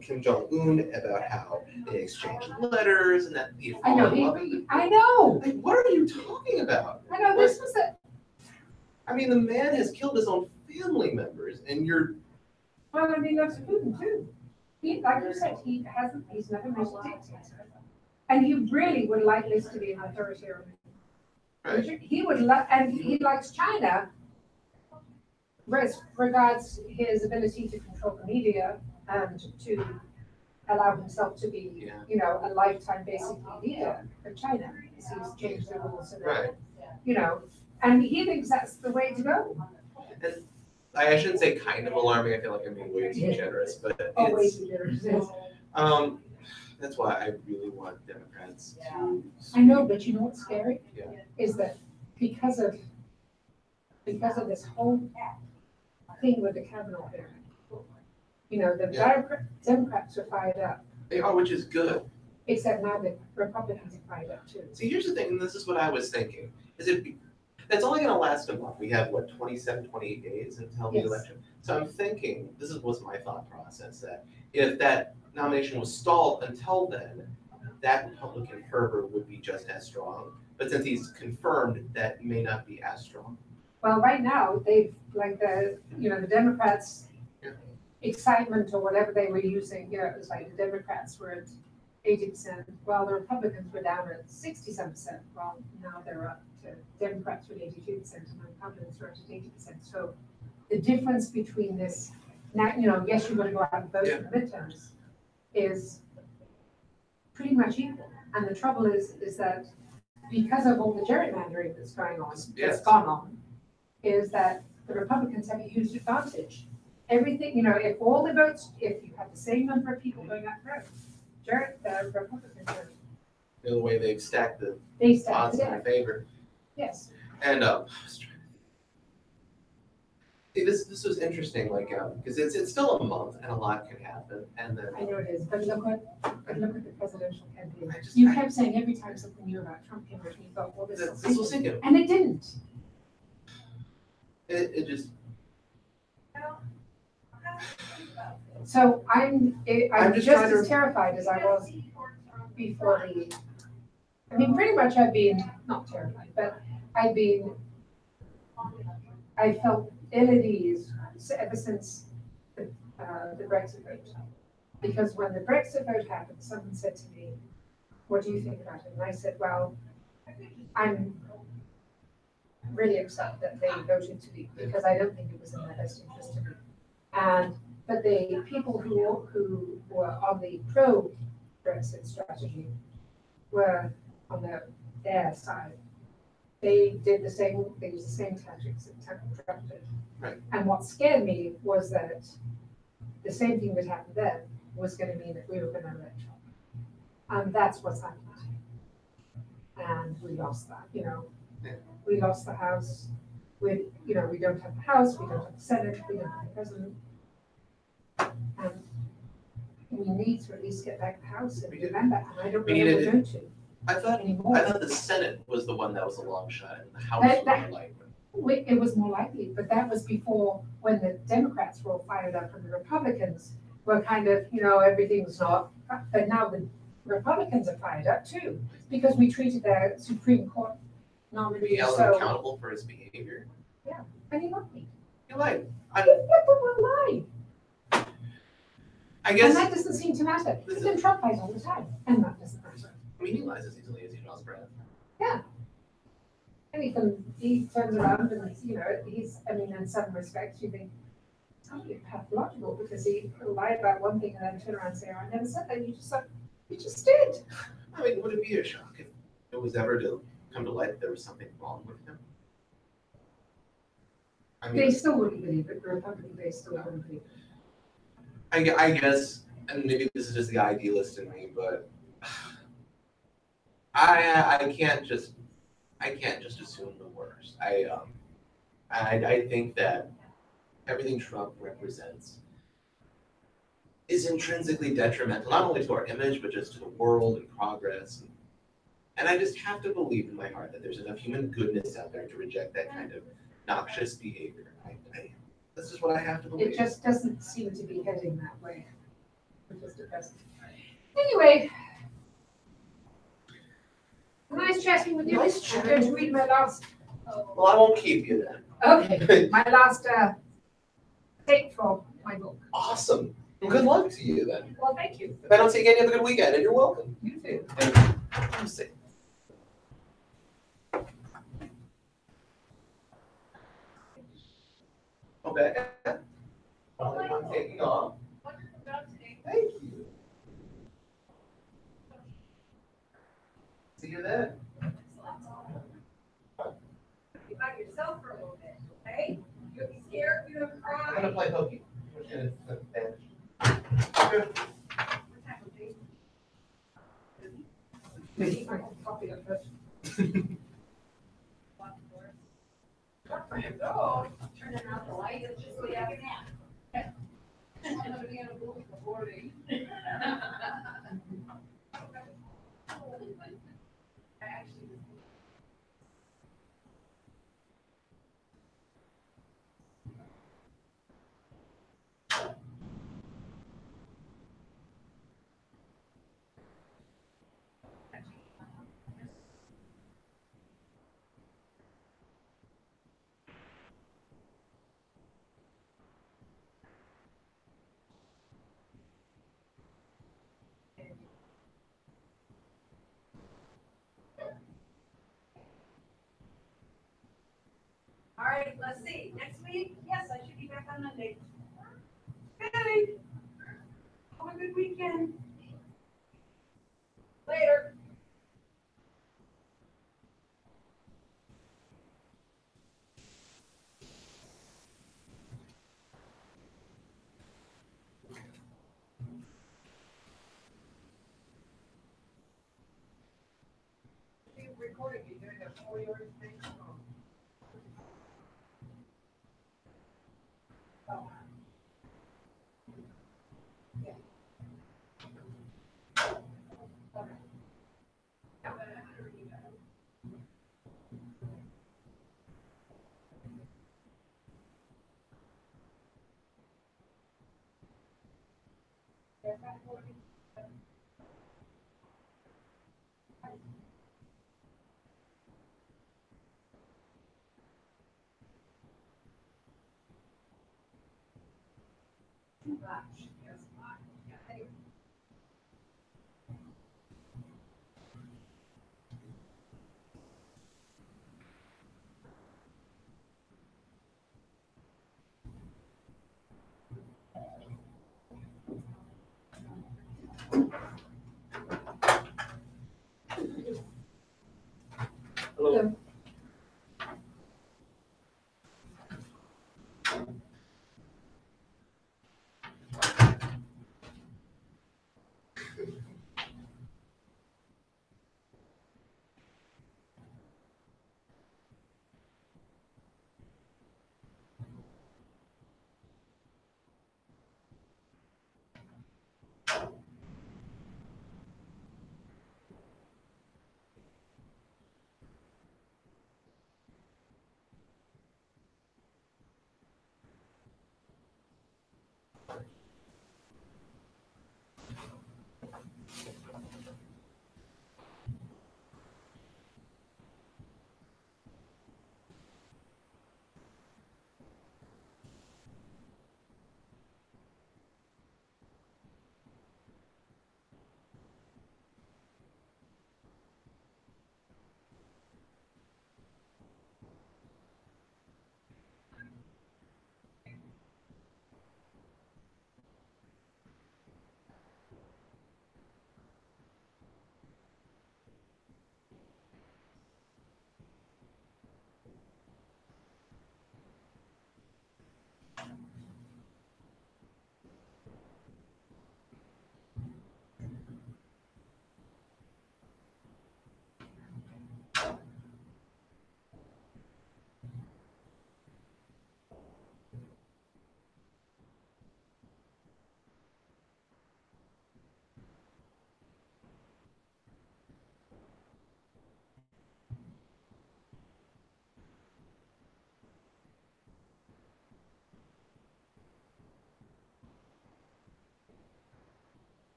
Kim Jong-un about how they exchanged letters and that he I know. Like, what are you talking about? I know this was it. I mean, the man has killed his own family members, and you're. Well, I mean, that's Putin too. Like you said, he's never met a dictator, and he really would like this to be an authoritarian. Right. He would and he likes China. Regards his ability to control the media and to allow himself to be, a lifetime basically leader of China. He's changed the rules so that, and he thinks that's the way to go. And I shouldn't say kind of alarming. I feel like I'm being way too generous, but Way too generous. That's why I really want Democrats to. I know, but you know what's scary? Yeah. Is that because of this whole thing with the Kavanaugh hearing, the Democrats are fired up. They are, which is good. Except now the Republicans are fired up too. See, here's the thing, and this is what I was thinking. That's only going to last a month. We have, 27, 28 days until the election. So I'm thinking, was my thought process, that if that nomination was stalled until then, that Republican fervor would be just as strong. But since he's confirmed, that may not be as strong. Well, right now, they've, like the Democrats' excitement or whatever they were using, it was like the Democrats were at 80%, while the Republicans were down at 67%. Well, now they're up to, Democrats were at 82% and the Republicans were at 80%. So the difference between this, now, yes, you're going to go out and vote in the midterms, is pretty much equal. And the trouble is that because of all the gerrymandering that's going on, that's gone on, is that the Republicans have a huge advantage. Everything, if all the votes, if you have the same number of people going out to vote, the Republicans are. The way they've stacked the odds in their favor. Yes. And this was interesting, like because it's still a month and a lot can happen. And then I know it is, but look at the presidential campaign. You kept saying every time something new about Trump came out, you thought, well, this will sink it, and it didn't. It just. So I'm just as terrified as I was before the. I mean, pretty much I've been not terrified, but I felt ill at ease ever since the Brexit vote. Because when the Brexit vote happened, someone said to me, "What do you think about it?" And I said, "Well, I'm really upset that they voted to leave because I don't think it was in their best interest to leave." But the people who were on the pro-Brexit strategy were on their side. They did the same things, the same tactics that Trump did. Right. And what scared me was that the same thing that happened then was going to mean that we were going to elect Trump. And that's what's happened. And we lost that, We lost the House. We don't have the House, we don't have the Senate, we don't have the President. And we need to at least get back the House in November, and I don't know if we're going to. I thought the Senate was the one that was a long shot, and the House was more likely. It was more likely, but that was before when the Democrats were all fired up and the Republicans were kind of, everything's not. But now the Republicans are fired up too, because we treated their Supreme Court nominee Be held accountable for his behavior. Yeah, and he lied. He lied. Lied. I guess. And that doesn't seem to matter. Because Trump lies all the time, and that doesn't matter. I mean, he lies as easily as he draws breath. Yeah. And he turns around and, in some respects, you think, it's totally pathological because he lied about one thing and then turn around and say, oh, I never said that. You just did. I mean, would it be a shock if it was ever to come to light that there was something wrong with him? I mean, they still wouldn't believe it. The Republican base still wouldn't believe it. I guess, and maybe this is just the idealist in me, but I can't just assume the worst. I think that everything Trump represents is intrinsically detrimental, not only to our image, but just to the world and progress. And I just have to believe in my heart that there's enough human goodness out there to reject that kind of noxious behavior. This is what I have to believe. It just doesn't seem to be heading that way, which is depressing. Anyway, nice chatting with you. I'm going to read my last. Well, I won't keep you then. Okay, my last take for my book. Awesome. Well, good luck to you then. Well, thank you. If I don't see you again, you have a good weekend, and you're welcome. You too. Let me see. Okay. I'm taking off. Thank you. See you then. You by yourself for a little bit, okay? You'll be scared, you don't cry. I'm gonna play hooky. Maybe I can copy it first. Oh, turning out the light, it's just way out of hand. Let's see, next week, yes, I should be back on Monday. Okay. Have a good weekend. Later. Recording, you're doing a 4-yard thing. Oh. Hello.